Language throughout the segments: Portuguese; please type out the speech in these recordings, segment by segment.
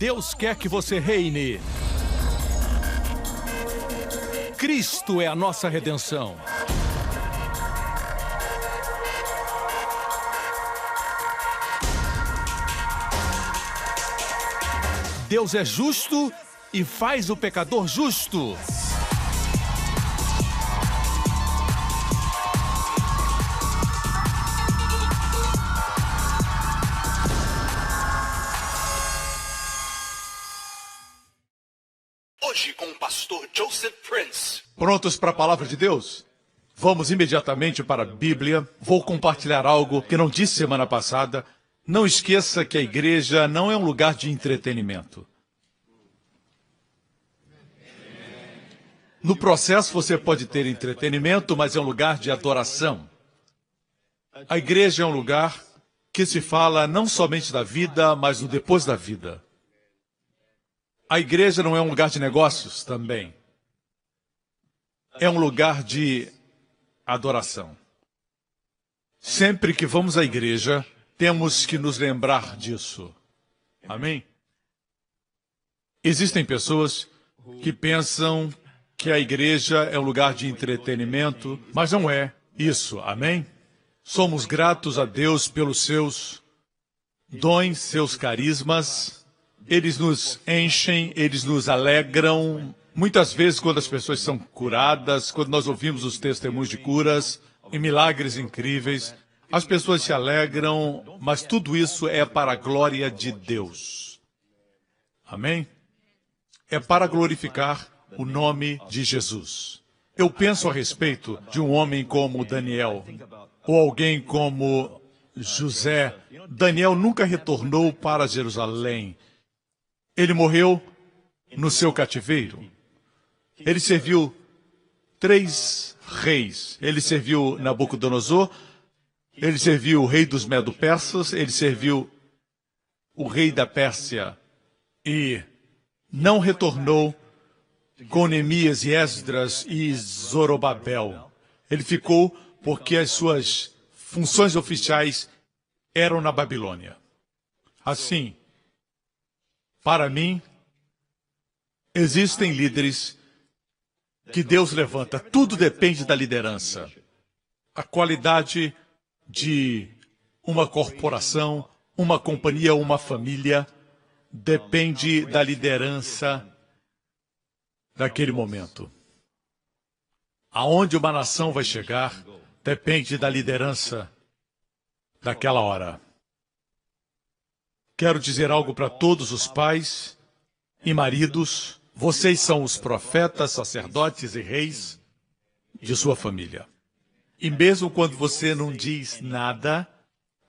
Deus quer que você reine. Cristo é a nossa redenção. Deus é justo e faz o pecador justo. Hoje com o pastor Joseph Prince. Prontos para a palavra de Deus? Vamos imediatamente para a Bíblia. Vou compartilhar algo que não disse semana passada. Não esqueça que a igreja não é um lugar de entretenimento. No processo você pode ter entretenimento, mas é um lugar de adoração. A igreja é um lugar que se fala não somente da vida, mas do depois da vida. A igreja não é um lugar de negócios também. É um lugar de adoração. Sempre que vamos à igreja, temos que nos lembrar disso. Amém? Existem pessoas que pensam que a igreja é um lugar de entretenimento, mas não é isso. Amém? Somos gratos a Deus pelos seus dons, seus carismas. Eles nos enchem, eles nos alegram. Muitas vezes, quando as pessoas são curadas, quando nós ouvimos os testemunhos de curas e milagres incríveis, as pessoas se alegram, mas tudo isso é para a glória de Deus. Amém? É para glorificar o nome de Jesus. Eu penso a respeito de um homem como Daniel, ou alguém como José. Daniel nunca retornou para Jerusalém. Ele morreu no seu cativeiro. Ele serviu 3 reis. Ele serviu Nabucodonosor, ele serviu o rei dos Medo-Persas, ele serviu o rei da Pérsia e não retornou com Neemias e Esdras e Zorobabel. Ele ficou porque as suas funções oficiais eram na Babilônia. Assim, para mim, existem líderes que Deus levanta. Tudo depende da liderança. A qualidade de uma corporação, uma companhia, uma família, depende da liderança daquele momento. Aonde uma nação vai chegar, depende da liderança daquela hora. Quero dizer algo para todos os pais e maridos. Vocês são os profetas, sacerdotes e reis de sua família. E mesmo quando você não diz nada,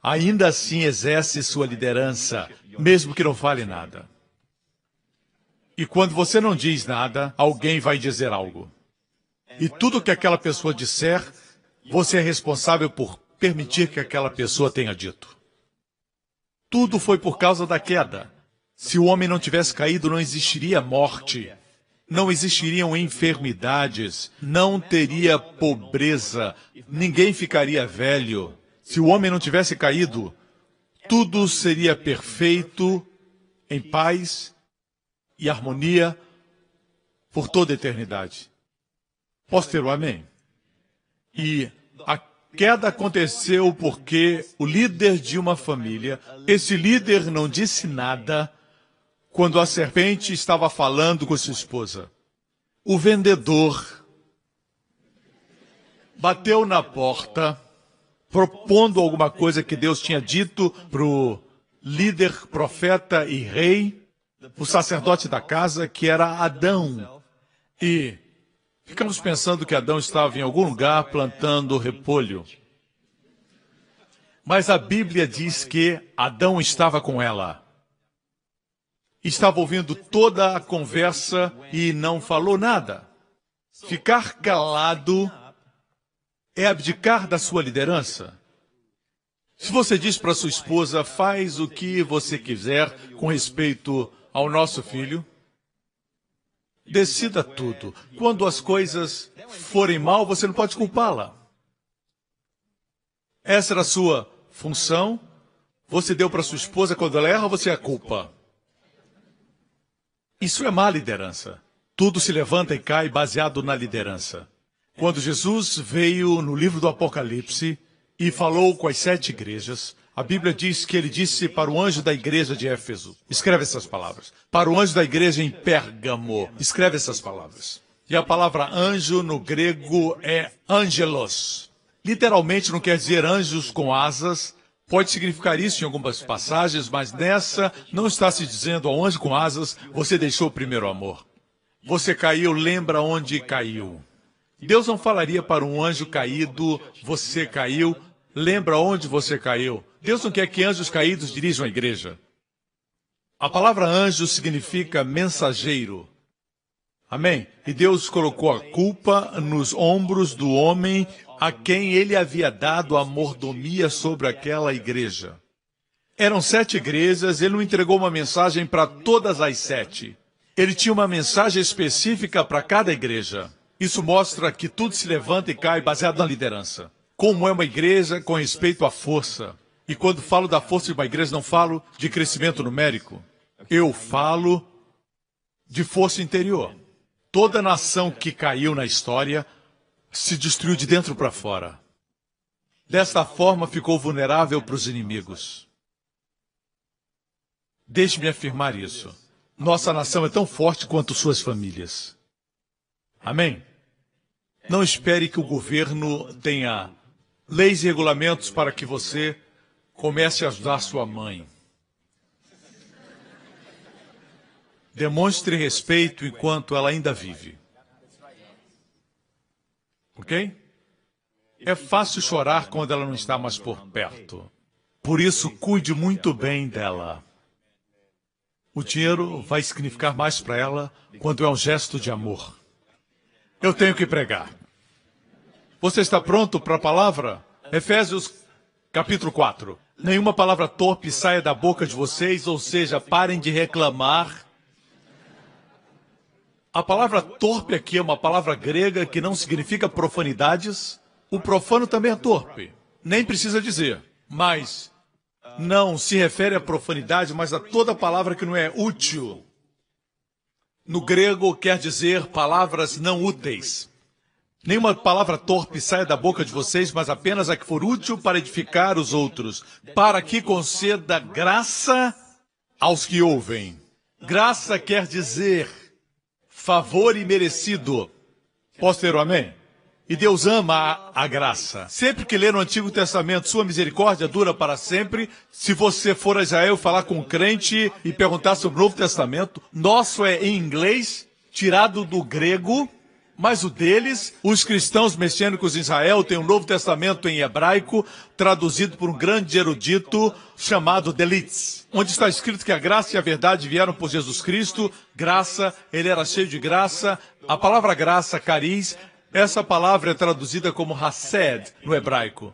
ainda assim exerce sua liderança, mesmo que não fale nada. E quando você não diz nada, alguém vai dizer algo. E tudo que aquela pessoa disser, você é responsável por permitir que aquela pessoa tenha dito. Tudo foi por causa da queda. Se o homem não tivesse caído, não existiria morte. Não existiriam enfermidades, não teria pobreza, ninguém ficaria velho. Se o homem não tivesse caído, tudo seria perfeito, em paz e harmonia por toda a eternidade. Posso ter um amém? E a queda aconteceu porque o líder de uma família, esse líder não disse nada quando a serpente estava falando com sua esposa. O vendedor bateu na porta, propondo alguma coisa que Deus tinha dito para o líder, profeta e rei, o sacerdote da casa, que era Adão. E ficamos pensando que Adão estava em algum lugar plantando repolho. Mas a Bíblia diz que Adão estava com ela. Estava ouvindo toda a conversa e não falou nada. Ficar calado é abdicar da sua liderança. Se você diz para sua esposa, faz o que você quiser com respeito ao nosso filho, decida tudo. Quando as coisas forem mal, você não pode culpá-la. Essa era a sua função. Você deu para sua esposa, quando ela erra, você a culpa. Isso é má liderança. Tudo se levanta e cai baseado na liderança. Quando Jesus veio no livro do Apocalipse e falou com as 7 igrejas, a Bíblia diz que ele disse para o anjo da igreja de Éfeso, escreve essas palavras. Para o anjo da igreja em Pérgamo, escreve essas palavras. E a palavra anjo no grego é angelos. Literalmente não quer dizer anjos com asas. Pode significar isso em algumas passagens, mas nessa não está se dizendo ao anjo com asas, você deixou o primeiro amor. Você caiu, lembra onde caiu. Deus não falaria para um anjo caído, você caiu, lembra onde você caiu. Deus não quer que anjos caídos dirijam a igreja. A palavra anjo significa mensageiro. Amém? E Deus colocou a culpa nos ombros do homem a quem ele havia dado a mordomia sobre aquela igreja. Eram 7 igrejas, ele não entregou uma mensagem para todas as 7. Ele tinha uma mensagem específica para cada igreja. Isso mostra que tudo se levanta e cai baseado na liderança. Como é uma igreja com respeito à força. E quando falo da força de uma igreja, não falo de crescimento numérico. Eu falo de força interior. Toda nação que caiu na história se destruiu de dentro para fora. Desta forma, ficou vulnerável para os inimigos. Deixe-me afirmar isso. Nossa nação é tão forte quanto suas famílias. Amém? Não espere que o governo tenha leis e regulamentos para que você comece a ajudar sua mãe. Demonstre respeito enquanto ela ainda vive. Ok? É fácil chorar quando ela não está mais por perto. Por isso, cuide muito bem dela. O dinheiro vai significar mais para ela quando é um gesto de amor. Eu tenho que pregar. Você está pronto para a palavra? Efésios, capítulo 4. Nenhuma palavra torpe saia da boca de vocês, ou seja, parem de reclamar. A palavra torpe aqui é uma palavra grega que não significa profanidades. O profano também é torpe. Nem precisa dizer. Mas não se refere à profanidade, mas a toda palavra que não é útil. No grego quer dizer palavras não úteis. Nenhuma palavra torpe saia da boca de vocês, mas apenas a que for útil para edificar os outros, para que conceda graça aos que ouvem. Graça quer dizer favor imerecido. Posso ter um amém? E Deus ama a graça. Sempre que ler no Antigo Testamento, sua misericórdia dura para sempre. Se você for a Israel falar com um crente e perguntar sobre o Novo Testamento, nosso é em inglês, tirado do grego, mas o deles, os cristãos messiânicos em Israel, têm o Novo Testamento em hebraico, traduzido por um grande erudito chamado Delitz, onde está escrito que a graça e a verdade vieram por Jesus Cristo. Graça, ele era cheio de graça. A palavra graça, cariz, essa palavra é traduzida como Hassed no hebraico.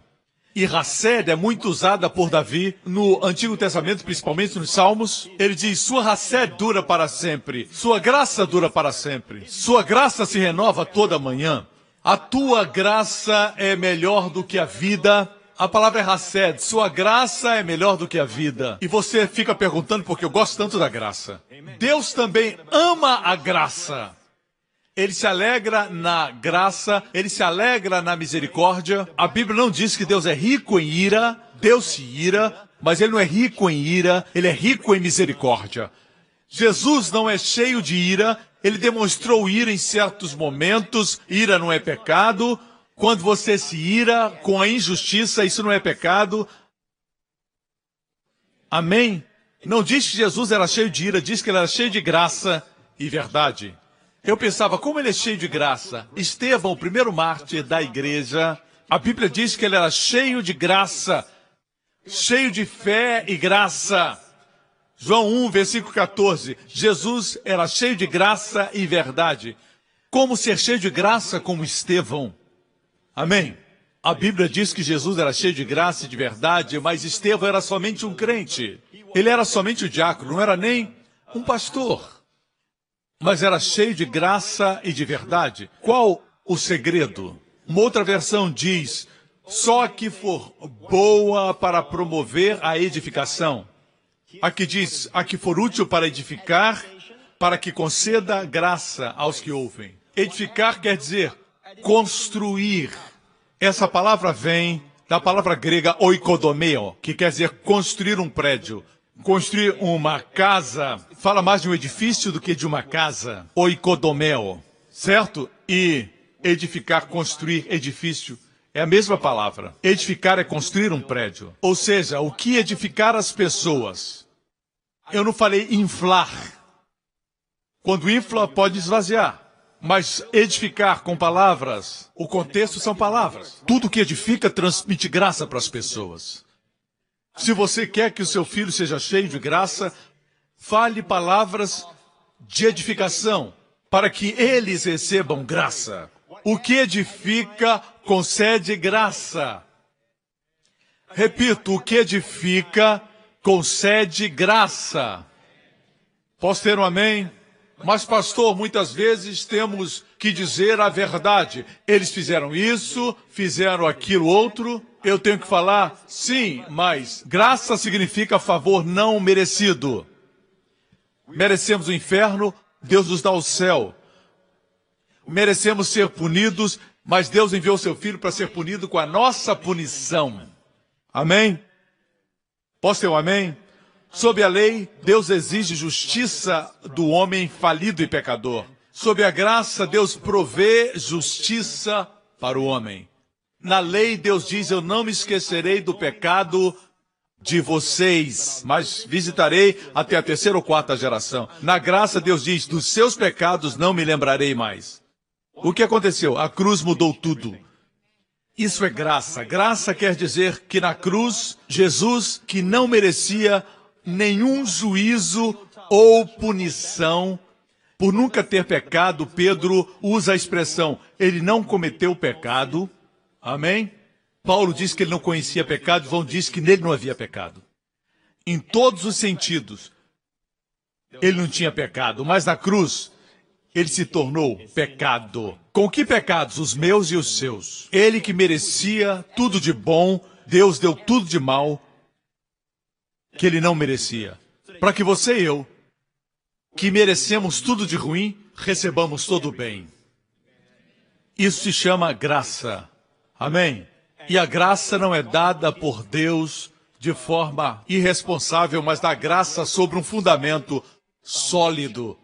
E Hassed é muito usada por Davi no Antigo Testamento, principalmente nos Salmos. Ele diz, sua Hassed dura para sempre, sua graça dura para sempre, sua graça se renova toda manhã. A tua graça é melhor do que a vida. A palavra é Hassed, sua graça é melhor do que a vida. E você fica perguntando por que eu gosto tanto da graça. Deus também ama a graça. Ele se alegra na graça, ele se alegra na misericórdia. A Bíblia não diz que Deus é rico em ira, Deus se ira, mas ele não é rico em ira, ele é rico em misericórdia. Jesus não é cheio de ira, ele demonstrou ira em certos momentos, ira não é pecado. Quando você se ira com a injustiça, isso não é pecado. Amém? Não diz que Jesus era cheio de ira, diz que ele era cheio de graça e verdade. Eu pensava, como ele é cheio de graça? Estevão, o primeiro mártir da igreja, a Bíblia diz que ele era cheio de graça, cheio de fé e graça. João 1, versículo 14, Jesus era cheio de graça e verdade. Como ser cheio de graça como Estevão? Amém? A Bíblia diz que Jesus era cheio de graça e de verdade, mas Estevão era somente um crente. Ele era somente um diácono, não era nem um pastor. Mas era cheio de graça e de verdade. Qual o segredo? Uma outra versão diz, só a que for boa para promover a edificação. Aqui diz, a que for útil para edificar para que conceda graça aos que ouvem. Edificar quer dizer construir. Essa palavra vem da palavra grega oikodomeo, que quer dizer construir um prédio. Construir uma casa fala mais de um edifício do que de uma casa. Oikodomeo, certo? E edificar, construir, edifício, é a mesma palavra. Edificar é construir um prédio. Ou seja, o que edificar as pessoas? Eu não falei inflar. Quando infla, pode esvaziar. Mas edificar com palavras, o contexto são palavras. Tudo que edifica transmite graça para as pessoas. Se você quer que o seu filho seja cheio de graça, fale palavras de edificação, para que eles recebam graça. O que edifica, concede graça. Repito, o que edifica, concede graça. Posso ter um amém? Mas, pastor, muitas vezes temos que dizer a verdade. Eles fizeram isso, fizeram aquilo outro. Eu tenho que falar, sim, mas graça significa favor não merecido. Merecemos o inferno, Deus nos dá o céu. Merecemos ser punidos, mas Deus enviou seu Filho para ser punido com a nossa punição. Amém? Posso ter um amém? Sob a lei, Deus exige justiça do homem falido e pecador. Sob a graça, Deus provê justiça para o homem. Na lei, Deus diz, eu não me esquecerei do pecado de vocês, mas visitarei até a 3ª ou 4ª geração. Na graça, Deus diz, dos seus pecados não me lembrarei mais. O que aconteceu? A cruz mudou tudo. Isso é graça. Graça quer dizer que na cruz, Jesus, que não merecia nenhum juízo ou punição, por nunca ter pecado, Pedro usa a expressão, ele não cometeu pecado. Amém? Paulo diz que ele não conhecia pecado, João diz que nele não havia pecado. Em todos os sentidos, ele não tinha pecado, mas na cruz, ele se tornou pecado. Com que pecados? Os meus e os seus. Ele que merecia tudo de bom, Deus deu tudo de mal, que ele não merecia. Para que você e eu, que merecemos tudo de ruim, recebamos todo o bem. Isso se chama graça. Amém? E a graça não é dada por Deus de forma irresponsável, mas dá graça sobre um fundamento sólido.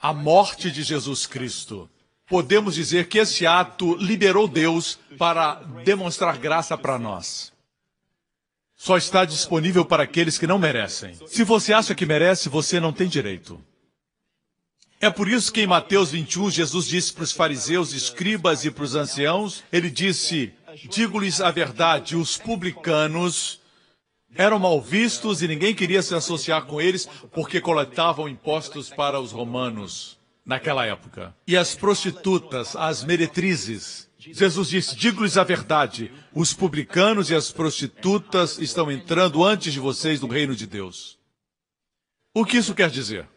A morte de Jesus Cristo. Podemos dizer que esse ato liberou Deus para demonstrar graça para nós. Só está disponível para aqueles que não merecem. Se você acha que merece, você não tem direito. É por isso que em Mateus 21, Jesus disse para os fariseus, escribas e para os anciãos, ele disse, digo-lhes a verdade, os publicanos eram mal vistos e ninguém queria se associar com eles porque coletavam impostos para os romanos naquela época. E as prostitutas, as meretrizes, Jesus disse, digo-lhes a verdade, os publicanos e as prostitutas estão entrando antes de vocês no reino de Deus. O que isso quer dizer?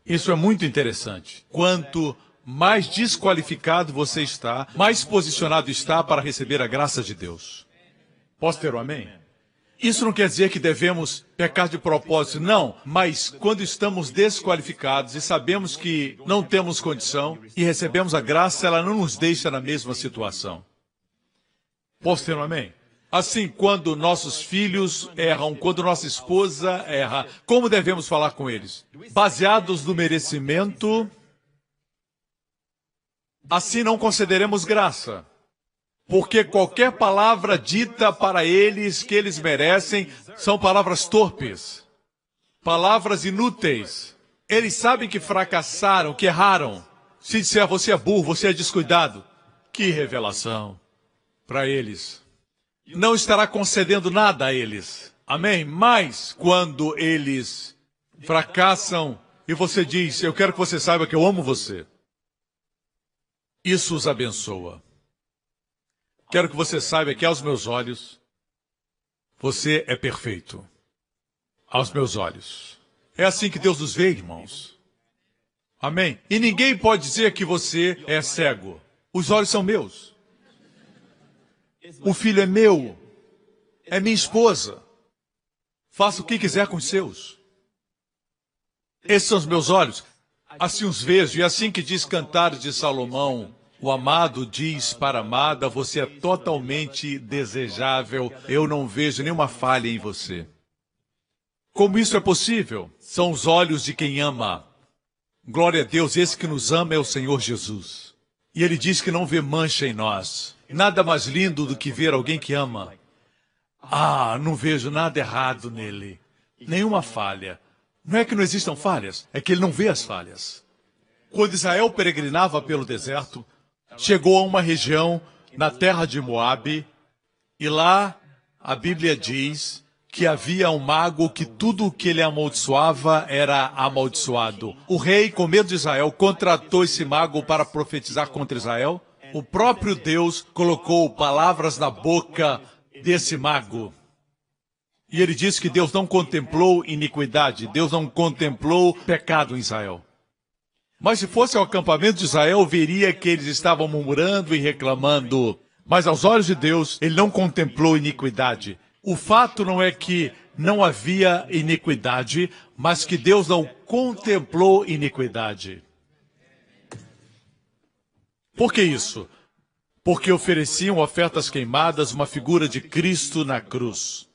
Isso é muito interessante. Quanto mais desqualificado você está, mais posicionado está para receber a graça de Deus. Posso ter um amém? Isso não quer dizer que devemos pecar de propósito, não. Mas quando estamos desqualificados e sabemos que não temos condição e recebemos a graça, ela não nos deixa na mesma situação. Posso ter um amém? Assim, quando nossos filhos erram, quando nossa esposa erra, como devemos falar com eles? Baseados no merecimento, assim não concederemos graça. Porque qualquer palavra dita para eles que eles merecem são palavras torpes, palavras inúteis. Eles sabem que fracassaram, que erraram. Se disser você é burro, você é descuidado, que revelação para eles. Não estará concedendo nada a eles. Amém? Mas quando eles fracassam e você diz, eu quero que você saiba que eu amo você, isso os abençoa. Quero que você saiba que aos meus olhos, você é perfeito. Aos meus olhos. É assim que Deus nos vê, irmãos. Amém? E ninguém pode dizer que você é cego. Os olhos são meus. O filho é meu. É minha esposa. Faça o que quiser com os seus. Esses são os meus olhos. Assim os vejo, e assim que diz Cantares de Salomão, o amado diz para a amada, você é totalmente desejável, eu não vejo nenhuma falha em você. Como isso é possível? São os olhos de quem ama. Glória a Deus, esse que nos ama é o Senhor Jesus. E Ele diz que não vê mancha em nós. Nada mais lindo do que ver alguém que ama. Não vejo nada errado nele. Nenhuma falha. Não é que não existam falhas, é que ele não vê as falhas. Quando Israel peregrinava pelo deserto, chegou a uma região na terra de Moabe, e lá a Bíblia diz que havia um mago que tudo o que ele amaldiçoava era amaldiçoado. O rei, com medo de Israel, contratou esse mago para profetizar contra Israel. O próprio Deus colocou palavras na boca desse mago. E ele disse que Deus não contemplou iniquidade, Deus não contemplou pecado em Israel. Mas se fosse ao acampamento de Israel, veria que eles estavam murmurando e reclamando. Mas aos olhos de Deus, ele não contemplou iniquidade. O fato não é que não havia iniquidade, mas que Deus não contemplou iniquidade. Por que isso? Porque ofereciam ofertas queimadas, uma figura de Cristo na cruz.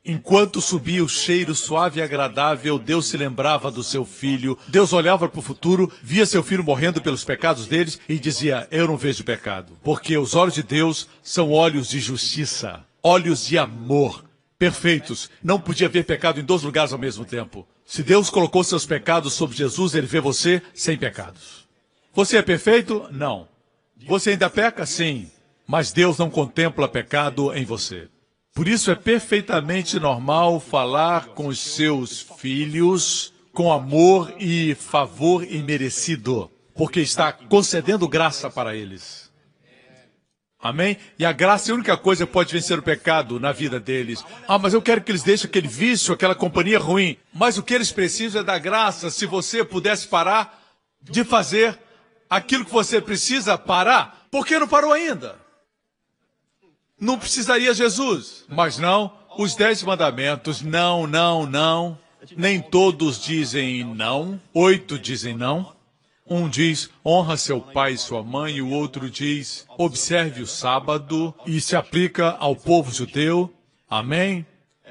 Enquanto subia o cheiro suave e agradável, Deus se lembrava do seu filho. Deus olhava para o futuro, via seu filho morrendo pelos pecados deles e dizia, eu não vejo pecado. Porque os olhos de Deus são olhos de justiça, olhos de amor, perfeitos. Não podia haver pecado em dois lugares ao mesmo tempo. Se Deus colocou seus pecados sobre Jesus, ele vê você sem pecados. Você é perfeito? Não. Você ainda peca? Sim. Mas Deus não contempla pecado em você. Por isso é perfeitamente normal falar com os seus filhos com amor e favor imerecido, porque está concedendo graça para eles. Amém? E a graça é a única coisa que pode vencer o pecado na vida deles. Mas eu quero que eles deixem aquele vício, aquela companhia ruim. Mas o que eles precisam é da graça. Se você pudesse parar de fazer aquilo que você precisa parar, por que não parou ainda? Não precisaria Jesus. Mas não, os 10 mandamentos, não, não, não. Nem todos dizem não. 8 dizem não. Um diz, honra seu pai e sua mãe. E o outro diz, observe o sábado. E se aplica ao povo judeu. Amém?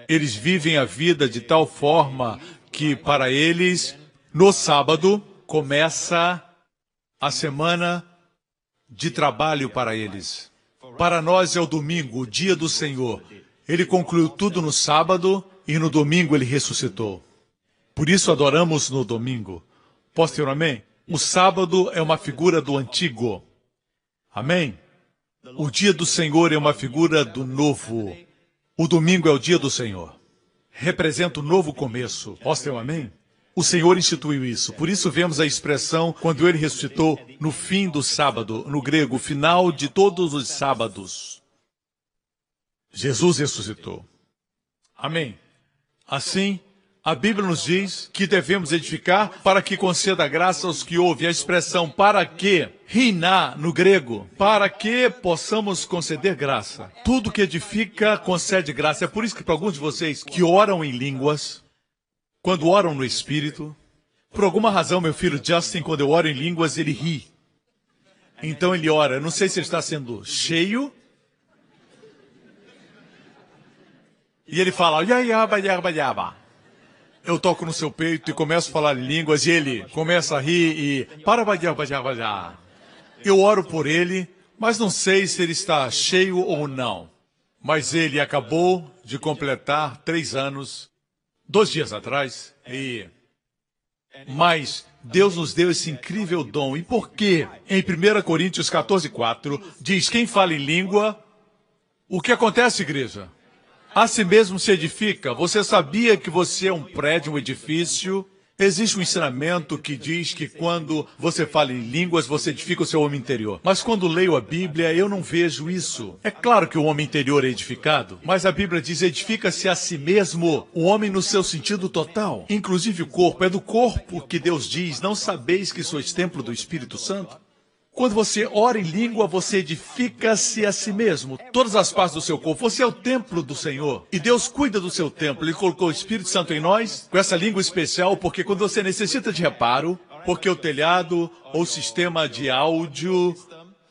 Eles vivem a vida de tal forma que para eles, no sábado, começa a semana de trabalho para eles. Para nós é o domingo, o dia do Senhor. Ele concluiu tudo no sábado e no domingo ele ressuscitou. Por isso adoramos no domingo. Posso ter um amém? O sábado é uma figura do antigo. Amém? O dia do Senhor é uma figura do novo. O domingo é o dia do Senhor. Representa o novo começo. Posso ter um amém? O Senhor instituiu isso. Por isso vemos a expressão, quando ele ressuscitou, no fim do sábado, no grego, final de todos os sábados. Jesus ressuscitou. Amém. Assim, a Bíblia nos diz que devemos edificar para que conceda graça aos que ouvem. A expressão para que, riná no grego, para que possamos conceder graça. Tudo que edifica concede graça. É por isso que para alguns de vocês que oram em línguas, quando oram no Espírito, por alguma razão, meu filho Justin, quando eu oro em línguas, ele ri. Então ele ora. Eu não sei se ele está sendo cheio. E ele fala, yaba, yaba, yaba. Eu toco no seu peito e começo a falar em línguas e ele começa a rir e para. Eu oro por ele, mas não sei se ele está cheio ou não. Mas ele acabou de completar 3 anos, 2 dias atrás, mas Deus nos deu esse incrível dom. E por quê? Em 1 Coríntios 14:4, diz, quem fala em língua, o que acontece, igreja? A si mesmo se edifica. Você sabia que você é um prédio, um edifício? Existe um ensinamento que diz que quando você fala em línguas, você edifica o seu homem interior. Mas quando leio a Bíblia, eu não vejo isso. É claro que o homem interior é edificado, mas a Bíblia diz, edifica-se a si mesmo, o homem no seu sentido total. Inclusive o corpo. É do corpo que Deus diz, não sabeis que sois templo do Espírito Santo? Quando você ora em língua, você edifica-se a si mesmo. Todas as partes do seu corpo. Você é o templo do Senhor. E Deus cuida do seu templo. Ele colocou o Espírito Santo em nós, com essa língua especial, porque quando você necessita de reparo, porque o telhado, ou o sistema de áudio,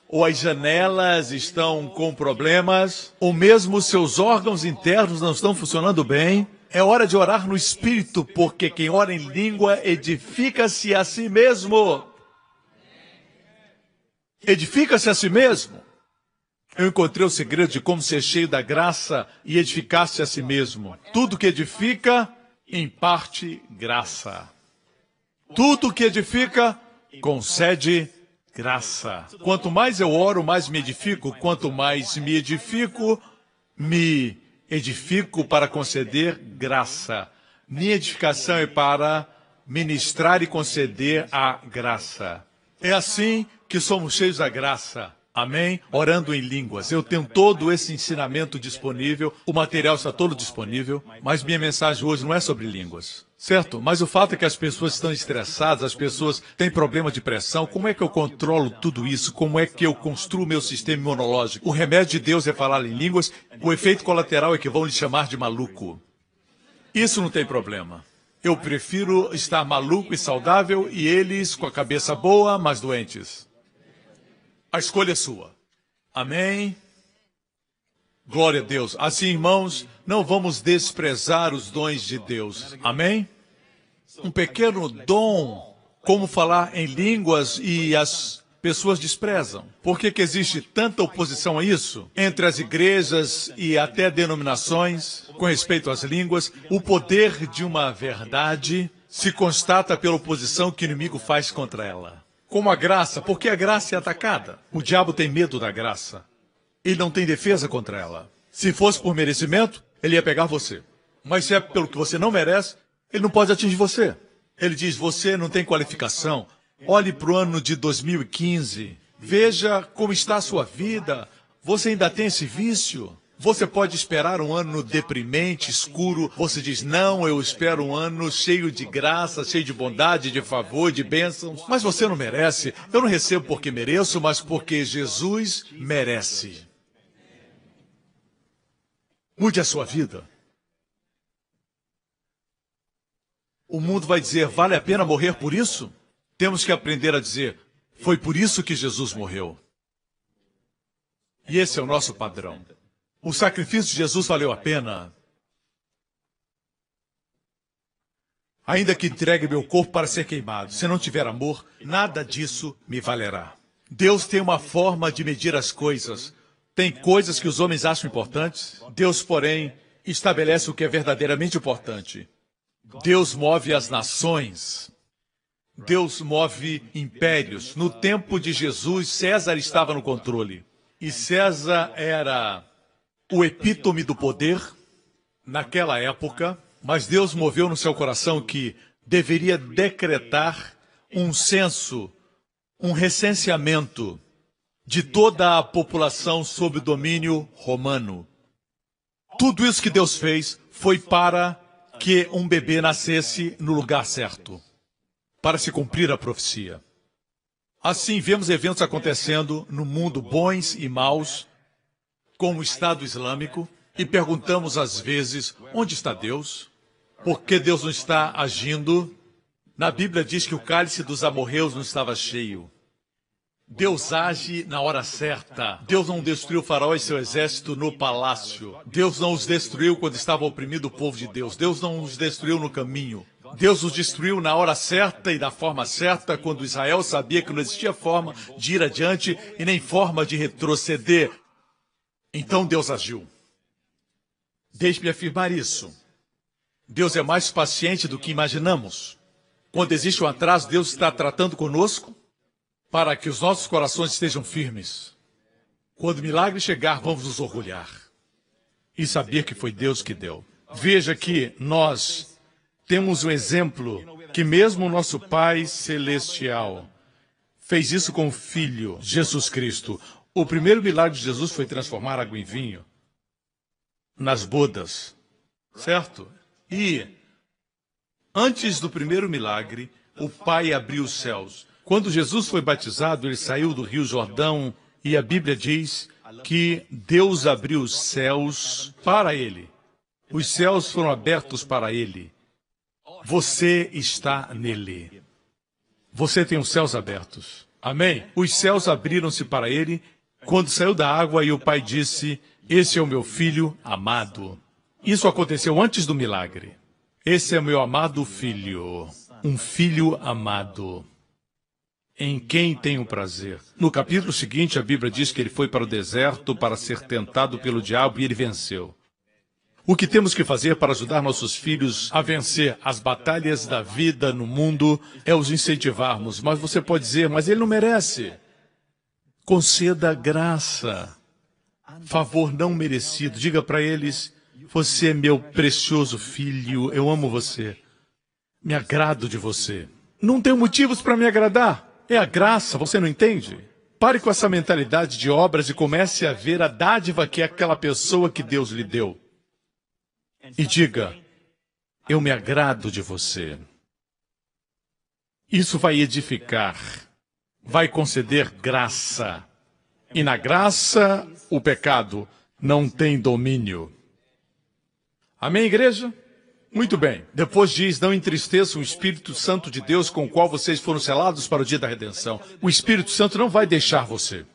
ou as janelas estão com problemas, ou mesmo seus órgãos internos não estão funcionando bem. É hora de orar no Espírito, porque quem ora em língua edifica-se a si mesmo. Edifica-se a si mesmo. Eu encontrei o segredo de como ser cheio da graça e edificar-se a si mesmo. Tudo que edifica, em parte, graça. Tudo que edifica, concede graça. Quanto mais eu oro, mais me edifico. Quanto mais me edifico para conceder graça. Minha edificação é para ministrar e conceder a graça. É assim que somos cheios da graça. Amém? Orando em línguas. Eu tenho todo esse ensinamento disponível, o material está todo disponível, mas minha mensagem hoje não é sobre línguas. Certo? Mas o fato é que as pessoas estão estressadas, as pessoas têm problema de pressão. Como é que eu controlo tudo isso? Como é que eu construo meu sistema imunológico? O remédio de Deus é falar em línguas, o efeito colateral é que vão lhe chamar de maluco. Isso não tem problema. Eu prefiro estar maluco e saudável e eles com a cabeça boa, mas doentes. A escolha é sua. Amém? Glória a Deus. Assim, irmãos, não vamos desprezar os dons de Deus. Amém? Um pequeno dom, como falar em línguas, e as pessoas desprezam. Por que existe tanta oposição a isso? Entre as igrejas e até denominações, com respeito às línguas, o poder de uma verdade se constata pela oposição que o inimigo faz contra ela. Como a graça, porque a graça é atacada. O diabo tem medo da graça. Ele não tem defesa contra ela. Se fosse por merecimento, ele ia pegar você. Mas se é pelo que você não merece, ele não pode atingir você. Ele diz, você não tem qualificação. Olhe para o ano de 2015. Veja como está a sua vida. Você ainda tem esse vício? Você pode esperar um ano deprimente, escuro. Você diz, não, eu espero um ano cheio de graça, cheio de bondade, de favor, de bênçãos. Mas você não merece. Eu não recebo porque mereço, mas porque Jesus merece. Mude a sua vida. O mundo vai dizer, vale a pena morrer por isso? Temos que aprender a dizer, foi por isso que Jesus morreu. E esse é o nosso padrão. O sacrifício de Jesus valeu a pena. Ainda que entregue meu corpo para ser queimado, se não tiver amor, nada disso me valerá. Deus tem uma forma de medir as coisas. Tem coisas que os homens acham importantes. Deus, porém, estabelece o que é verdadeiramente importante. Deus move as nações. Deus move impérios. No tempo de Jesus, César estava no controle. E César era o epítome do poder naquela época, mas Deus moveu no seu coração que deveria decretar um censo, um recenseamento de toda a população sob o domínio romano. Tudo isso que Deus fez foi para que um bebê nascesse no lugar certo, para se cumprir a profecia. Assim, vemos eventos acontecendo no mundo bons e maus, como o Estado Islâmico, e perguntamos às vezes, onde está Deus? Por que Deus não está agindo? Na Bíblia diz que o cálice dos amorreus não estava cheio. Deus age na hora certa. Deus não destruiu o faraó e seu exército no palácio. Deus não os destruiu quando estava oprimindo o povo de Deus. Deus não os destruiu no caminho. Deus os destruiu na hora certa e da forma certa, quando Israel sabia que não existia forma de ir adiante e nem forma de retroceder. Então Deus agiu. Deixe-me afirmar isso. Deus é mais paciente do que imaginamos. Quando existe um atraso, Deus está tratando conosco para que os nossos corações estejam firmes. Quando o milagre chegar, vamos nos orgulhar e saber que foi Deus que deu. Veja que nós temos um exemplo que mesmo o nosso Pai Celestial fez isso com o Filho, Jesus Cristo. O primeiro milagre de Jesus foi transformar água em vinho nas bodas, certo? E antes do primeiro milagre, o Pai abriu os céus. Quando Jesus foi batizado, ele saiu do Rio Jordão e a Bíblia diz que Deus abriu os céus para ele. Os céus foram abertos para ele. Você está nele. Você tem os céus abertos. Amém? Os céus abriram-se para ele quando saiu da água e o pai disse, esse é o meu filho amado. Isso aconteceu antes do milagre. Esse é o meu amado filho, um filho amado, em quem tenho prazer. No capítulo seguinte, a Bíblia diz que ele foi para o deserto para ser tentado pelo diabo e ele venceu. O que temos que fazer para ajudar nossos filhos a vencer as batalhas da vida no mundo é os incentivarmos. Mas você pode dizer, mas ele não merece. Conceda graça, favor não merecido. Diga para eles, você é meu precioso filho, eu amo você. Me agrado de você. Não tenho motivos para me agradar. É a graça, você não entende? Pare com essa mentalidade de obras e comece a ver a dádiva que é aquela pessoa que Deus lhe deu. E diga, eu me agrado de você. Isso vai edificar, vai conceder graça. E na graça, o pecado não tem domínio. Amém, igreja? Muito bem. Depois diz, não entristeçam o Espírito Santo de Deus com o qual vocês foram selados para o dia da redenção. O Espírito Santo não vai deixar você.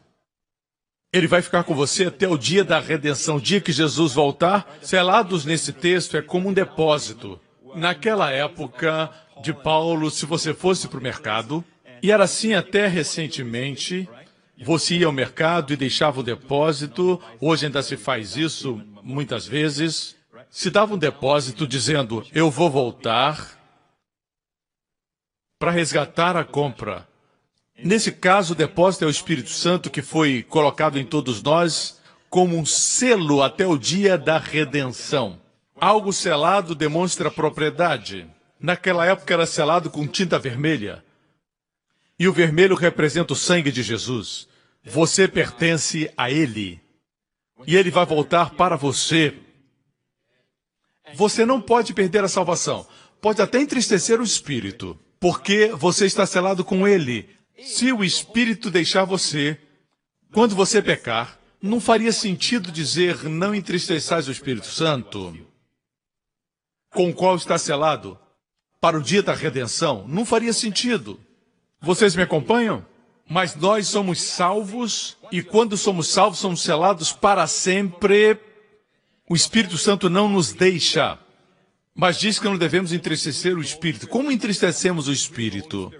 Ele vai ficar com você até o dia da redenção, o dia que Jesus voltar. Selados nesse texto é como um depósito. Naquela época de Paulo, se você fosse para o mercado, e era assim até recentemente, você ia ao mercado e deixava o depósito, hoje ainda se faz isso muitas vezes, se dava um depósito dizendo, eu vou voltar para resgatar a compra. Nesse caso, o depósito é o Espírito Santo que foi colocado em todos nós como um selo até o dia da redenção. Algo selado demonstra propriedade. Naquela época era selado com tinta vermelha. E o vermelho representa o sangue de Jesus. Você pertence a Ele. E Ele vai voltar para você. Você não pode perder a salvação. Pode até entristecer o Espírito, porque você está selado com Ele. Se o Espírito deixar você, quando você pecar, não faria sentido dizer, não entristeçais o Espírito Santo, com o qual está selado, para o dia da redenção. Não faria sentido. Vocês me acompanham? Mas nós somos salvos, e quando somos salvos, somos selados para sempre. O Espírito Santo não nos deixa, mas diz que não devemos entristecer o Espírito. Como entristecemos o Espírito?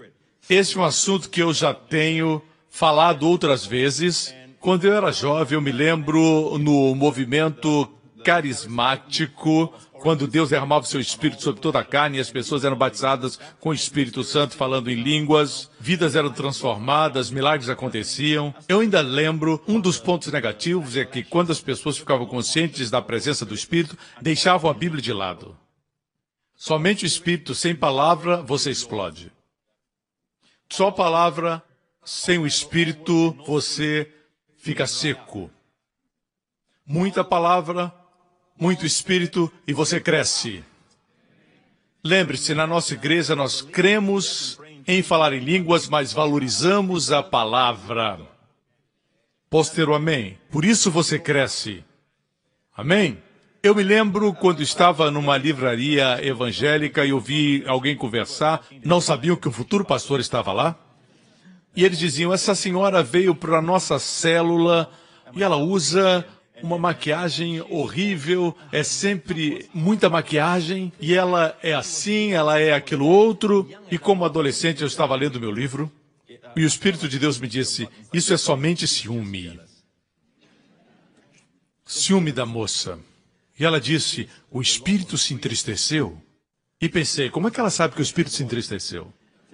Esse é um assunto que eu já tenho falado outras vezes. Quando eu era jovem, eu me lembro no movimento carismático, quando Deus derramava o seu Espírito sobre toda a carne e as pessoas eram batizadas com o Espírito Santo falando em línguas, vidas eram transformadas, milagres aconteciam. Eu ainda lembro, um dos pontos negativos é que quando as pessoas ficavam conscientes da presença do Espírito, deixavam a Bíblia de lado. Somente o Espírito, sem palavra, você explode. Só palavra, sem o Espírito, você fica seco. Muita palavra, muito Espírito e você cresce. Lembre-se, na nossa igreja nós cremos em falar em línguas, mas valorizamos a palavra. Posso ter o amém? Por isso você cresce. Amém? Eu me lembro quando estava numa livraria evangélica e ouvi alguém conversar, não sabiam que o futuro pastor estava lá. E eles diziam, essa senhora veio para a nossa célula e ela usa uma maquiagem horrível, é sempre muita maquiagem, e ela é assim, ela é aquilo outro. E como adolescente eu estava lendo meu livro, e o Espírito de Deus me disse, isso é somente ciúme. Ciúme da moça. E ela disse, o Espírito se entristeceu. E pensei, como é que ela sabe que o Espírito se entristeceu?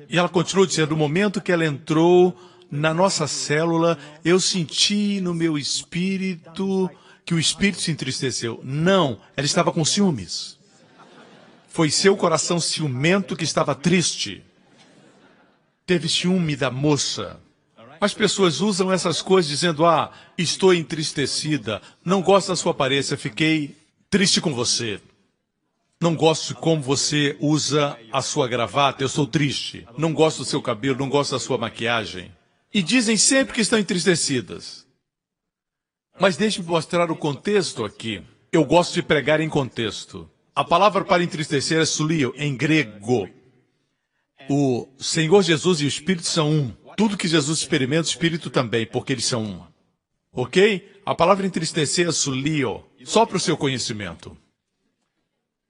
E ela continuou dizendo, no momento que ela entrou na nossa célula, eu senti no meu espírito que o Espírito se entristeceu. Não, ela estava com ciúmes. Foi seu coração ciumento que estava triste. Teve ciúme da moça. As pessoas usam essas coisas dizendo, estou entristecida, não gosto da sua aparência, fiquei triste com você. Não gosto de como você usa a sua gravata, eu sou triste. Não gosto do seu cabelo, não gosto da sua maquiagem. E dizem sempre que estão entristecidas. Mas deixe-me mostrar o contexto aqui. Eu gosto de pregar em contexto. A palavra para entristecer é sulio, em grego. O Senhor Jesus e o Espírito são um. Tudo que Jesus experimenta, o Espírito também, porque eles são um. Ok? A palavra entristecer é sulio, só para o seu conhecimento.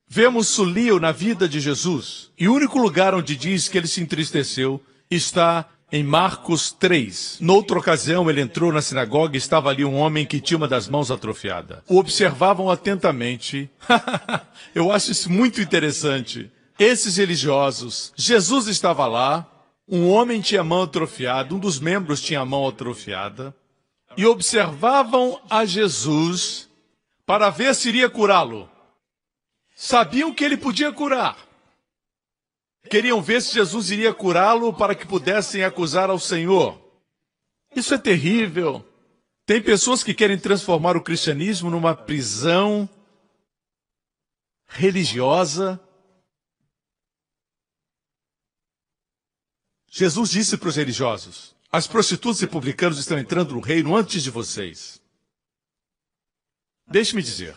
Vemos sulio na vida de Jesus. E o único lugar onde diz que ele se entristeceu está em Marcos 3. Noutra ocasião, ele entrou na sinagoga e estava ali um homem que tinha uma das mãos atrofiada. O observavam atentamente. Eu acho isso muito interessante. Esses religiosos, Jesus estava lá, um homem tinha a mão atrofiada, um dos membros tinha a mão atrofiada, e observavam a Jesus para ver se iria curá-lo. Sabiam que ele podia curar. Queriam ver se Jesus iria curá-lo para que pudessem acusar ao Senhor. Isso é terrível. Tem pessoas que querem transformar o cristianismo numa prisão religiosa. Jesus disse para os religiosos: as prostitutas e publicanos estão entrando no reino antes de vocês. Deixe-me dizer,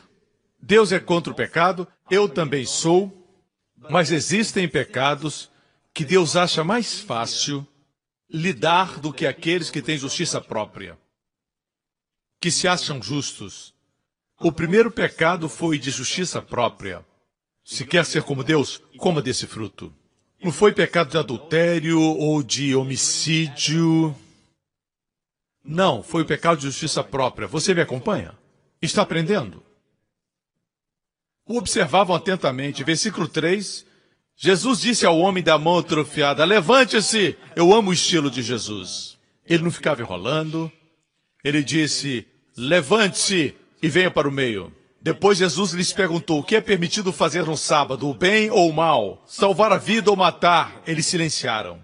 Deus é contra o pecado, eu também sou, mas existem pecados que Deus acha mais fácil lidar do que aqueles que têm justiça própria, que se acham justos. O primeiro pecado foi de justiça própria. Se quer ser como Deus, coma desse fruto. Não foi pecado de adultério ou de homicídio. Não, foi o pecado de justiça própria. Você me acompanha? Está aprendendo? O observavam atentamente. Versículo 3. Jesus disse ao homem da mão atrofiada: levante-se. Eu amo o estilo de Jesus. Ele não ficava enrolando. Ele disse: levante-se e venha para o meio. Depois Jesus lhes perguntou: o que é permitido fazer no sábado, o bem ou o mal? Salvar a vida ou matar? Eles silenciaram.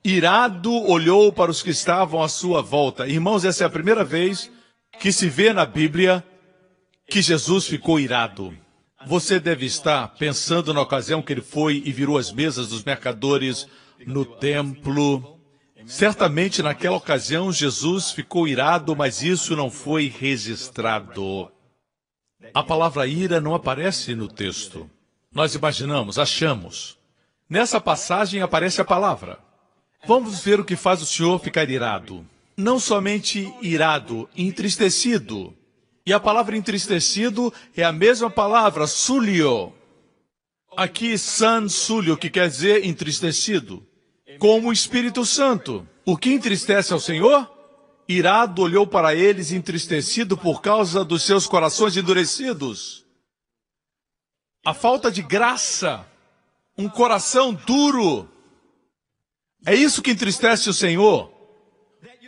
Irado, olhou para os que estavam à sua volta. Irmãos, essa é a primeira vez que se vê na Bíblia que Jesus ficou irado. Você deve estar pensando na ocasião que ele foi e virou as mesas dos mercadores no templo. Certamente naquela ocasião Jesus ficou irado, mas isso não foi registrado. A palavra ira não aparece no texto. Nós imaginamos, achamos. Nessa passagem aparece a palavra. Vamos ver o que faz o Senhor ficar irado. Não somente irado, entristecido. E a palavra entristecido é a mesma palavra, sulio. Aqui, san sulio, que quer dizer entristecido. Como o Espírito Santo. O que entristece ao Senhor? Irado olhou para eles entristecido por causa dos seus corações endurecidos. A falta de graça, um coração duro. É isso que entristece o Senhor.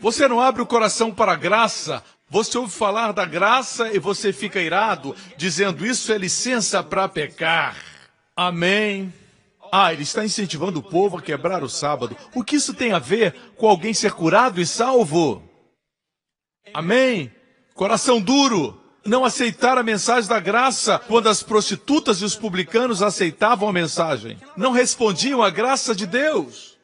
Você não abre o coração para a graça, você ouve falar da graça e você fica irado, dizendo isso é licença para pecar. Amém. Ele está incentivando o povo a quebrar o sábado. O que isso tem a ver com alguém ser curado e salvo? Amém? Coração duro, não aceitar a mensagem da graça quando as prostitutas e os publicanos aceitavam a mensagem. Não respondiam à graça de Deus.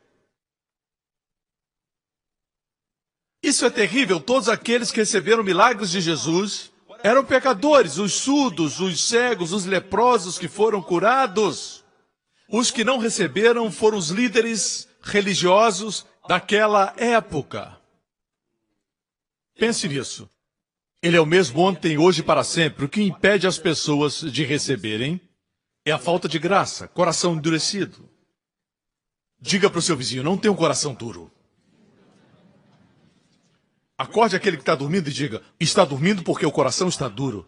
Isso é terrível. Todos aqueles que receberam milagres de Jesus eram pecadores, os surdos, os cegos, os leprosos que foram curados. Os que não receberam foram os líderes religiosos daquela época. Pense nisso. Ele é o mesmo ontem, hoje e para sempre. O que impede as pessoas de receberem é a falta de graça, coração endurecido. Diga para o seu vizinho, não tenha um coração duro. Acorde aquele que está dormindo e diga, está dormindo porque o coração está duro.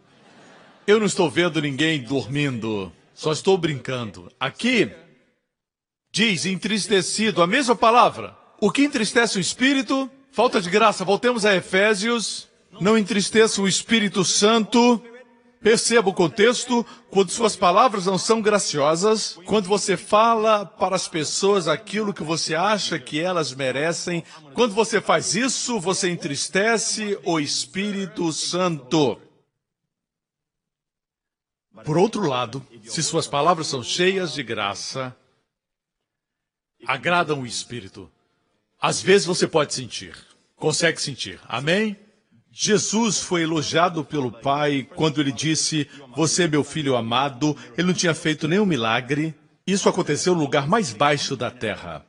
Eu não estou vendo ninguém dormindo, só estou brincando. Aqui diz entristecido, a mesma palavra. O que entristece o espírito? Falta de graça. Voltemos a Efésios. Não entristeça o Espírito Santo. Perceba o contexto. Quando suas palavras não são graciosas, quando você fala para as pessoas aquilo que você acha que elas merecem, quando você faz isso, você entristece o Espírito Santo. Por outro lado, se suas palavras são cheias de graça, agradam o Espírito, às vezes você pode sentir, consegue sentir. Amém? Jesus foi elogiado pelo Pai quando ele disse, você é meu filho amado. Ele não tinha feito nenhum milagre. Isso aconteceu no lugar mais baixo da terra.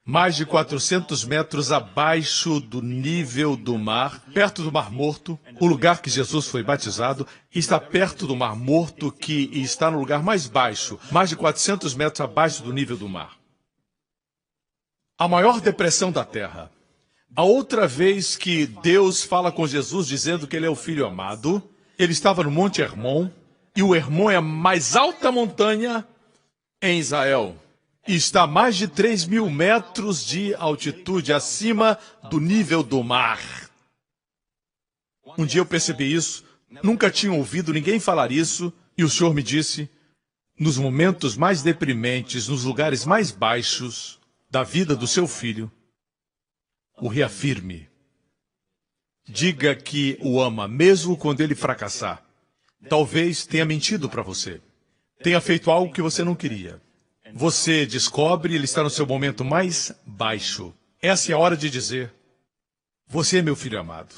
Mais de 400 metros abaixo do nível do mar, perto do Mar Morto. O lugar que Jesus foi batizado está perto do Mar Morto, que está no lugar mais baixo, mais de 400 metros abaixo do nível do mar. A maior depressão da terra. A outra vez que Deus fala com Jesus dizendo que ele é o Filho amado, ele estava no Monte Hermon, e o Hermon é a mais alta montanha em Israel. E está a mais de 3.000 metros de altitude, acima do nível do mar. Um dia eu percebi isso, nunca tinha ouvido ninguém falar isso, e o Senhor me disse, nos momentos mais deprimentes, nos lugares mais baixos da vida do seu filho, o reafirme. Diga que o ama, mesmo quando ele fracassar. Talvez tenha mentido para você. Tenha feito algo que você não queria. Você descobre, ele está no seu momento mais baixo. Essa é a hora de dizer, você é meu filho amado.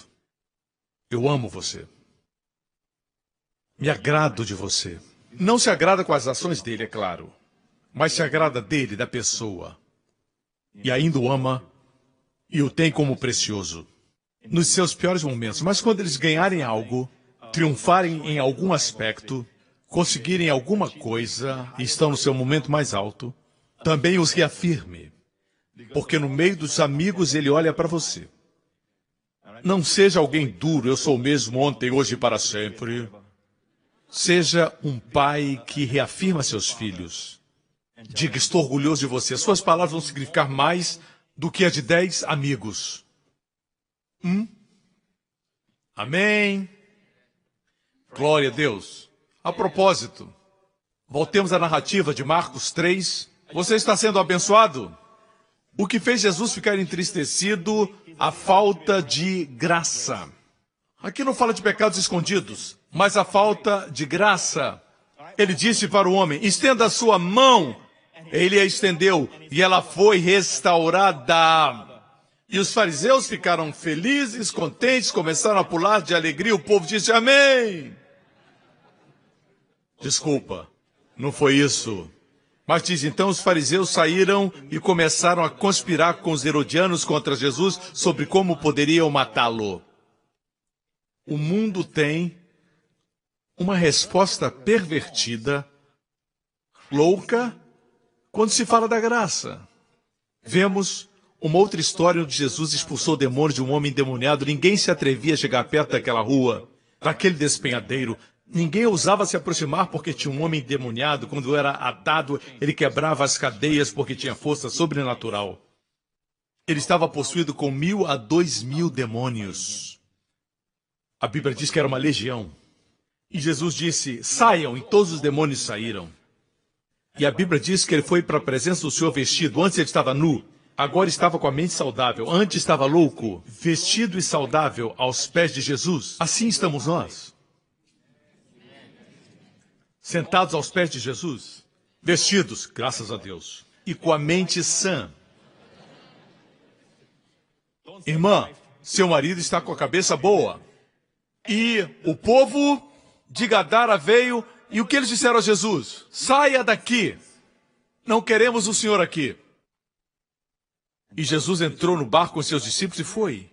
Eu amo você. Me agrado de você. Não se agrada com as ações dele, é claro. Mas se agrada dele, da pessoa. E ainda o ama e o tem como precioso. Nos seus piores momentos. Mas quando eles ganharem algo, triunfarem em algum aspecto, conseguirem alguma coisa e estão no seu momento mais alto, também os reafirme. Porque no meio dos amigos ele olha para você. Não seja alguém duro, eu sou o mesmo ontem, hoje e para sempre. Seja um pai que reafirma seus filhos. Diga, estou orgulhoso de você. Suas palavras vão significar mais do que a de 10 amigos. Amém. Glória a Deus. A propósito, voltemos à narrativa de Marcos 3. Você está sendo abençoado? O que fez Jesus ficar entristecido? A falta de graça. Aqui não fala de pecados escondidos, mas a falta de graça. Ele disse para o homem, estenda a sua mão. Ele a estendeu e ela foi restaurada. E os fariseus ficaram felizes, contentes, começaram a pular de alegria. O povo disse, amém. Desculpa, não foi isso. Mas diz, então os fariseus saíram e começaram a conspirar com os herodianos contra Jesus sobre como poderiam matá-lo. O mundo tem uma resposta pervertida, louca, quando se fala da graça. Vemos uma outra história onde Jesus expulsou o demônio de um homem endemoniado. Ninguém se atrevia a chegar perto daquela rua, daquele despenhadeiro. Ninguém ousava se aproximar porque tinha um homem endemoniado. Quando era atado, ele quebrava as cadeias porque tinha força sobrenatural. Ele estava possuído com 1.000 a 2.000 demônios. A Bíblia diz que era uma legião. E Jesus disse, saiam, e todos os demônios saíram. E a Bíblia diz que ele foi para a presença do Senhor vestido. Antes ele estava nu, agora estava com a mente saudável. Antes estava louco, vestido e saudável aos pés de Jesus. Assim estamos nós. Sentados aos pés de Jesus, vestidos, graças a Deus, e com a mente sã. Irmã, seu marido está com a cabeça boa. E o povo de Gadara veio, e o que eles disseram a Jesus? Saia daqui, não queremos o senhor aqui. E Jesus entrou no barco com seus discípulos e foi.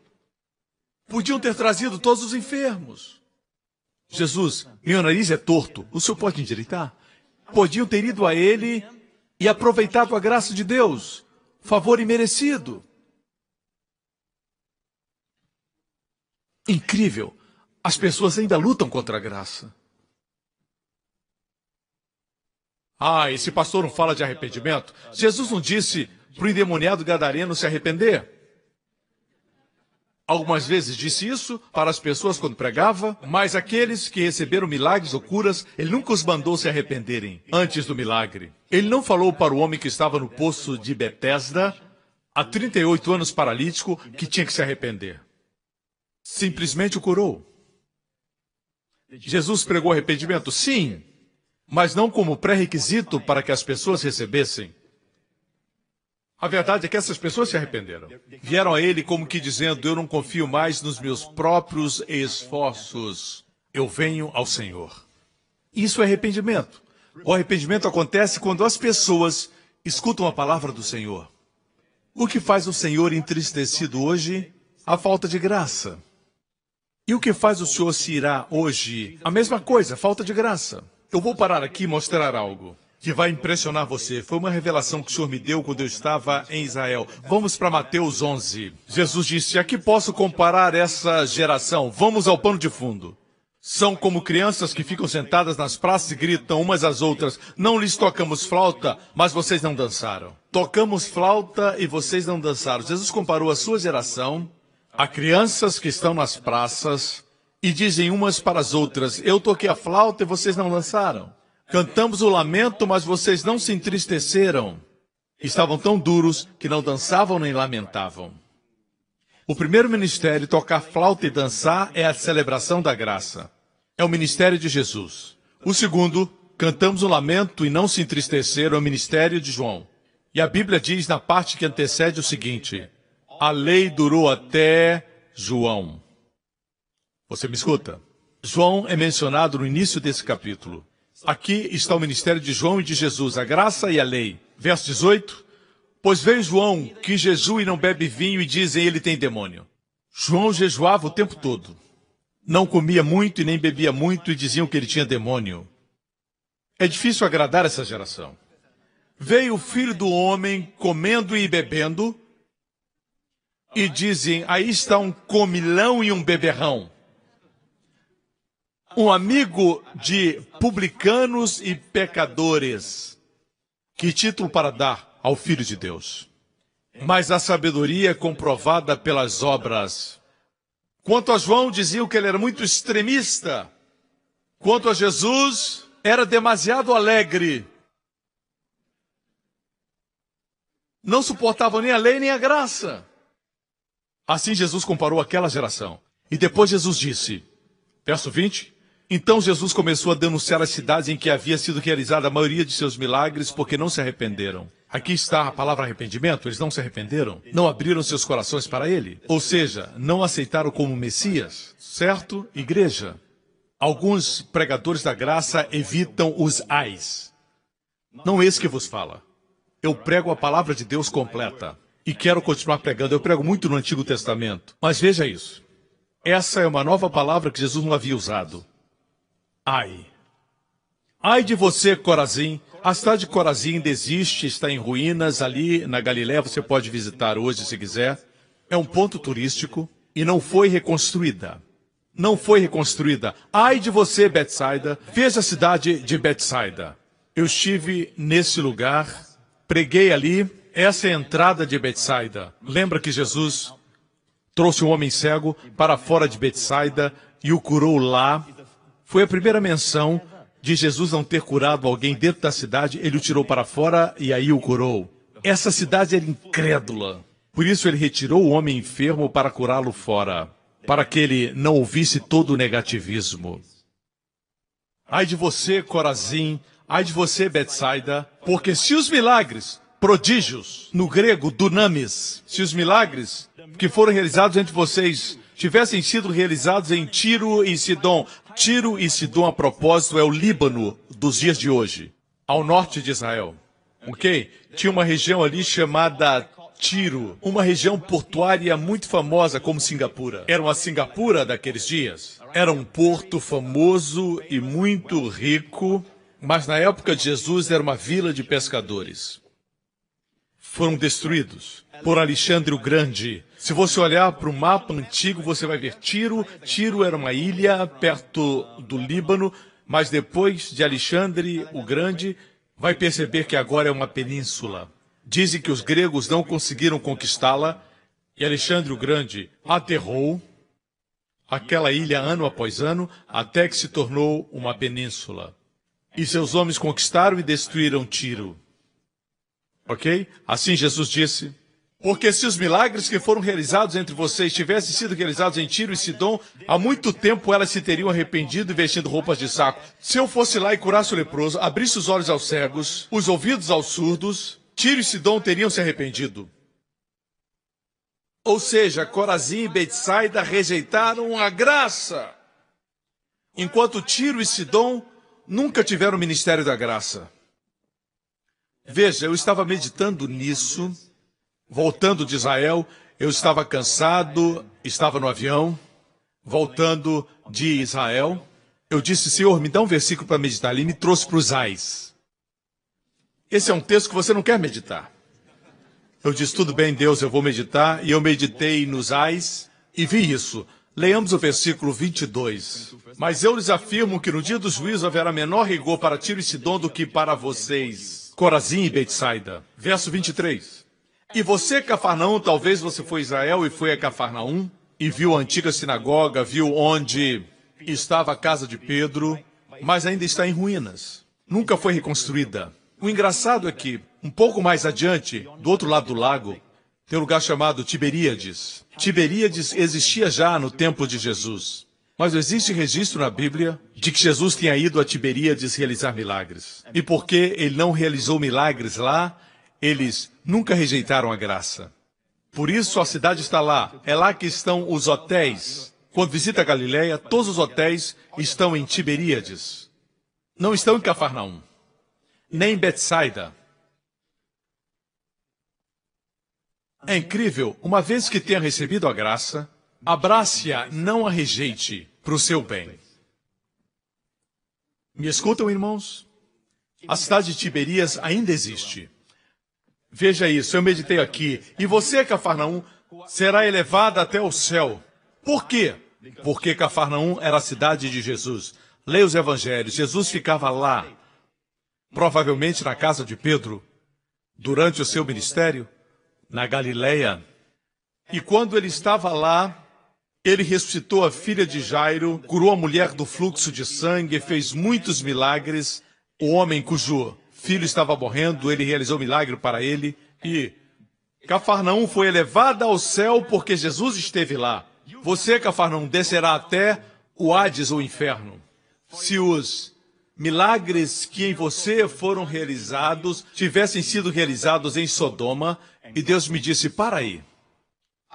Podiam ter trazido todos os enfermos. Jesus, meu nariz é torto, o senhor pode endireitar? Podiam ter ido a ele e aproveitado a graça de Deus, favor imerecido. Incrível, as pessoas ainda lutam contra a graça. Ah, esse pastor não fala de arrependimento? Jesus não disse para o endemoniado gadareno se arrepender? Algumas vezes disse isso para as pessoas quando pregava, mas aqueles que receberam milagres ou curas, ele nunca os mandou se arrependerem antes do milagre. Ele não falou para o homem que estava no poço de Betesda, há 38 anos paralítico, que tinha que se arrepender. Simplesmente o curou. Jesus pregou arrependimento? Sim, mas não como pré-requisito para que as pessoas recebessem. A verdade é que essas pessoas se arrependeram. Vieram a ele como que dizendo, eu não confio mais nos meus próprios esforços. Eu venho ao Senhor. Isso é arrependimento. O arrependimento acontece quando as pessoas escutam a palavra do Senhor. O que faz o Senhor entristecido hoje? A falta de graça. E o que faz o Senhor se irar hoje? A mesma coisa, falta de graça. Eu vou parar aqui e mostrar algo que vai impressionar você. Foi uma revelação que o Senhor me deu quando eu estava em Israel. Vamos para Mateus 11. Jesus disse, a que posso comparar essa geração? Vamos ao pano de fundo. São como crianças que ficam sentadas nas praças e gritam umas às outras, não lhes tocamos flauta, mas vocês não dançaram. Tocamos flauta e vocês não dançaram. Jesus comparou a sua geração a crianças que estão nas praças e dizem umas para as outras, eu toquei a flauta e vocês não dançaram. Cantamos o lamento, mas vocês não se entristeceram. Estavam tão duros que não dançavam nem lamentavam. O primeiro ministério, tocar flauta e dançar, é a celebração da graça. É o ministério de Jesus. O segundo, cantamos o lamento e não se entristeceram, é o ministério de João. E a Bíblia diz na parte que antecede o seguinte, a lei durou até João. Você me escuta? João é mencionado no início desse capítulo. Aqui está o ministério de João e de Jesus, a graça e a lei. Verso 18. Pois veio João, que jejua e não bebe vinho, e dizem, ele tem demônio. João jejuava o tempo todo. Não comia muito e nem bebia muito, e diziam que ele tinha demônio. É difícil agradar essa geração. Veio o Filho do Homem comendo e bebendo, e dizem, aí está um comilão e um beberrão. Um amigo de publicanos e pecadores. Que título para dar ao Filho de Deus? Mas a sabedoria é comprovada pelas obras. Quanto a João, diziam que ele era muito extremista. Quanto a Jesus, era demasiado alegre. Não suportava nem a lei nem a graça. Assim Jesus comparou aquela geração. E depois Jesus disse, verso 20, então Jesus começou a denunciar as cidades em que havia sido realizada a maioria de seus milagres, porque não se arrependeram. Aqui está a palavra arrependimento, eles não se arrependeram, não abriram seus corações para ele. Ou seja, não aceitaram como Messias, certo? Igreja. Alguns pregadores da graça evitam os ais. Não é esse que vos fala. Eu prego a palavra de Deus completa. E quero continuar pregando. Eu prego muito no Antigo Testamento. Mas veja isso. Essa é uma nova palavra que Jesus não havia usado. Ai. Ai de você, Corazim. A cidade de Corazim ainda existe, está em ruínas ali na Galiléia. Você pode visitar hoje se quiser. É um ponto turístico e não foi reconstruída. Não foi reconstruída. Ai de você, Betsaida. Veja a cidade de Betsaida. Eu estive nesse lugar, preguei ali. Essa é a entrada de Betsaida. Lembra que Jesus trouxe um homem cego para fora de Betsaida e o curou lá. Foi a primeira menção de Jesus não ter curado alguém dentro da cidade. Ele o tirou para fora e aí o curou. Essa cidade era incrédula. Por isso ele retirou o homem enfermo para curá-lo fora, para que ele não ouvisse todo o negativismo. Ai de você, Corazim, ai de você, Betsaida, porque se os milagres, prodígios, no grego, dunamis, se os milagres que foram realizados entre vocês tivessem sido realizados em Tiro e Sidom. Tiro e Sidom, a propósito, é o Líbano dos dias de hoje, ao norte de Israel. Ok? Tinha uma região ali chamada Tiro, uma região portuária muito famosa como Singapura. Era uma Singapura daqueles dias. Era um porto famoso e muito rico, mas na época de Jesus era uma vila de pescadores. Foram destruídos por Alexandre o Grande. Se você olhar para o mapa antigo, você vai ver Tiro. Tiro era uma ilha perto do Líbano, mas depois de Alexandre o Grande, vai perceber que agora é uma península. Dizem que os gregos não conseguiram conquistá-la, e Alexandre o Grande aterrou aquela ilha ano após ano, até que se tornou uma península. E seus homens conquistaram e destruíram Tiro. Ok? Assim Jesus disse, porque se os milagres que foram realizados entre vocês tivessem sido realizados em Tiro e Sidom, há muito tempo elas se teriam arrependido e vestindo roupas de saco. Se eu fosse lá e curasse o leproso, abrisse os olhos aos cegos, os ouvidos aos surdos, Tiro e Sidom teriam se arrependido. Ou seja, Corazim e Betsaida rejeitaram a graça, enquanto Tiro e Sidom nunca tiveram o ministério da graça. Veja, eu estava meditando nisso, voltando de Israel, eu estava cansado, estava no avião, voltando de Israel. Eu disse, Senhor, me dá um versículo para meditar. Ele me trouxe para os ais. Esse é um texto que você não quer meditar. Eu disse, tudo bem, Deus, eu vou meditar. E eu meditei nos ais e vi isso. Leiamos o versículo 22. Mas eu lhes afirmo que no dia do juízo haverá menor rigor para Tiro e Sidom do que para vocês, Corazim e Betsaida. Verso 23. E você, Cafarnaum, talvez você foi a Israel e foi a Cafarnaum, e viu a antiga sinagoga, viu onde estava a casa de Pedro, mas ainda está em ruínas. Nunca foi reconstruída. O engraçado é que, um pouco mais adiante, do outro lado do lago, tem um lugar chamado Tiberíades. Tiberíades existia já no tempo de Jesus. Mas existe registro na Bíblia de que Jesus tinha ido a Tiberíades realizar milagres. E porque ele não realizou milagres lá, eles nunca rejeitaram a graça. Por isso a cidade está lá. É lá que estão os hotéis. Quando visita a Galileia, todos os hotéis estão em Tiberíades. Não estão em Cafarnaum, nem em Betsaida. É incrível, uma vez que tenha recebido a graça, abrace-a, não a rejeite, para o seu bem. Me escutam, irmãos? A cidade de Tiberias ainda existe. Veja isso, eu meditei aqui. E você, Cafarnaum, será elevada até o céu. Por quê? Porque Cafarnaum era a cidade de Jesus. Leia os evangelhos. Jesus ficava lá, provavelmente na casa de Pedro, durante o seu ministério, na Galileia. E quando ele estava lá, ele ressuscitou a filha de Jairo, curou a mulher do fluxo de sangue, fez muitos milagres. O homem cujo filho estava morrendo, ele realizou milagre para ele. E Cafarnaum foi elevada ao céu porque Jesus esteve lá. Você, Cafarnaum, descerá até o Hades, o inferno. Se os milagres que em você foram realizados tivessem sido realizados em Sodoma, e Deus me disse, para aí.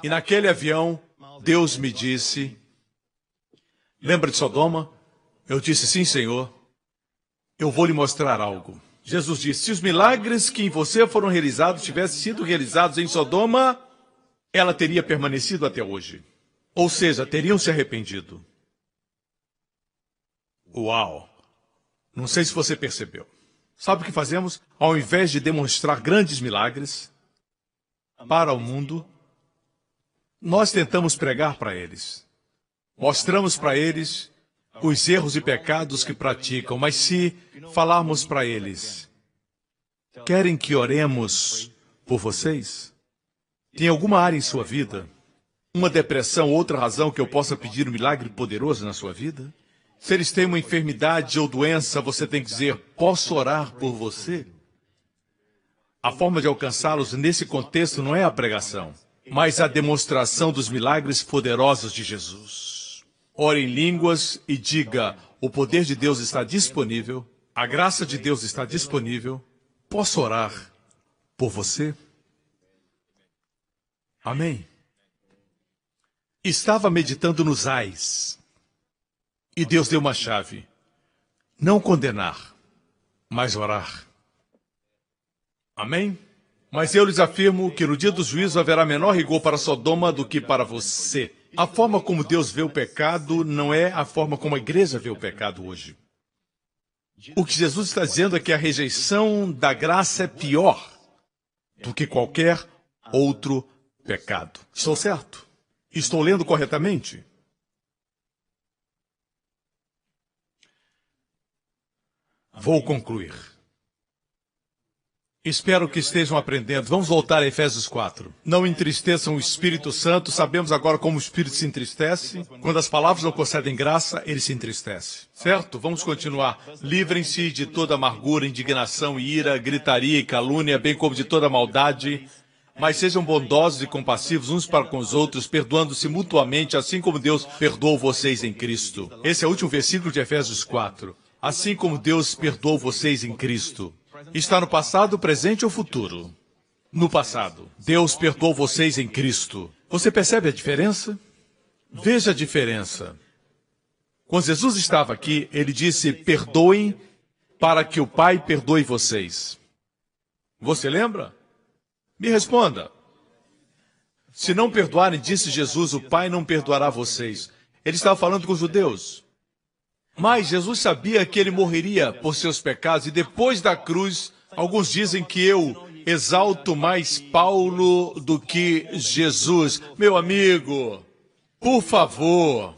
E naquele avião, Deus me disse, lembra de Sodoma? Eu disse, sim, Senhor, eu vou lhe mostrar algo. Jesus disse, se os milagres que em você foram realizados tivessem sido realizados em Sodoma, ela teria permanecido até hoje. Ou seja, teriam se arrependido. Uau! Não sei se você percebeu. Sabe o que fazemos? Ao invés de demonstrar grandes milagres para o mundo, nós tentamos pregar para eles. Mostramos para eles os erros e pecados que praticam, mas se falarmos para eles, querem que oremos por vocês? Tem alguma área em sua vida, uma depressão, outra razão que eu possa pedir um milagre poderoso na sua vida? Se eles têm uma enfermidade ou doença, você tem que dizer, posso orar por você? A forma de alcançá-los nesse contexto não é a pregação, mas a demonstração dos milagres poderosos de Jesus. Ore em línguas e diga, o poder de Deus está disponível, a graça de Deus está disponível, posso orar por você? Amém? Estava meditando nos ais, e Deus deu uma chave. Não condenar, mas orar. Amém? Mas eu lhes afirmo que no dia do juízo haverá menor rigor para Sodoma do que para você. A forma como Deus vê o pecado não é a forma como a igreja vê o pecado hoje. O que Jesus está dizendo é que a rejeição da graça é pior do que qualquer outro pecado. Estou certo? Estou lendo corretamente? Vou concluir. Espero que estejam aprendendo. Vamos voltar a Efésios 4. Não entristeçam o Espírito Santo. Sabemos agora como o Espírito se entristece. Quando as palavras não concedem graça, ele se entristece. Certo? Vamos continuar. Livrem-se de toda amargura, indignação, ira, gritaria e calúnia, bem como de toda maldade. Mas sejam bondosos e compassivos uns para com os outros, perdoando-se mutuamente, assim como Deus perdoou vocês em Cristo. Esse é o último versículo de Efésios 4. Assim como Deus perdoou vocês em Cristo. Está no passado, presente ou futuro? No passado. Deus perdoou vocês em Cristo. Você percebe a diferença? Veja a diferença. Quando Jesus estava aqui, ele disse: perdoem para que o Pai perdoe vocês. Você lembra? Me responda. Se não perdoarem, disse Jesus, o Pai não perdoará vocês. Ele estava falando com os judeus. Mas Jesus sabia que ele morreria por seus pecados, e depois da cruz, alguns dizem que eu exalto mais Paulo do que Jesus. Meu amigo, por favor,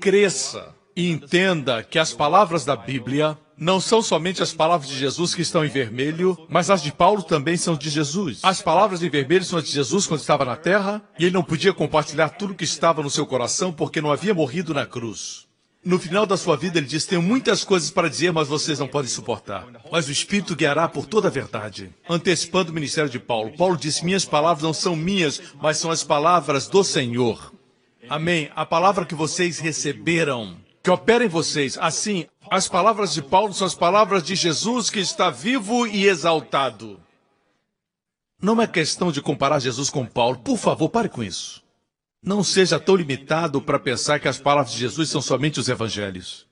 cresça e entenda que as palavras da Bíblia não são somente as palavras de Jesus que estão em vermelho, mas as de Paulo também são de Jesus. As palavras em vermelho são as de Jesus quando estava na terra, e ele não podia compartilhar tudo que estava no seu coração porque não havia morrido na cruz. No final da sua vida, ele diz: tenho muitas coisas para dizer, mas vocês não podem suportar. Mas o Espírito guiará por toda a verdade. Antecipando o ministério de Paulo, Paulo disse: minhas palavras não são minhas, mas são as palavras do Senhor. Amém. A palavra que vocês receberam, que opera em vocês. Assim, as palavras de Paulo são as palavras de Jesus, que está vivo e exaltado. Não é questão de comparar Jesus com Paulo. Por favor, pare com isso. Não seja tão limitado para pensar que as palavras de Jesus são somente os evangelhos.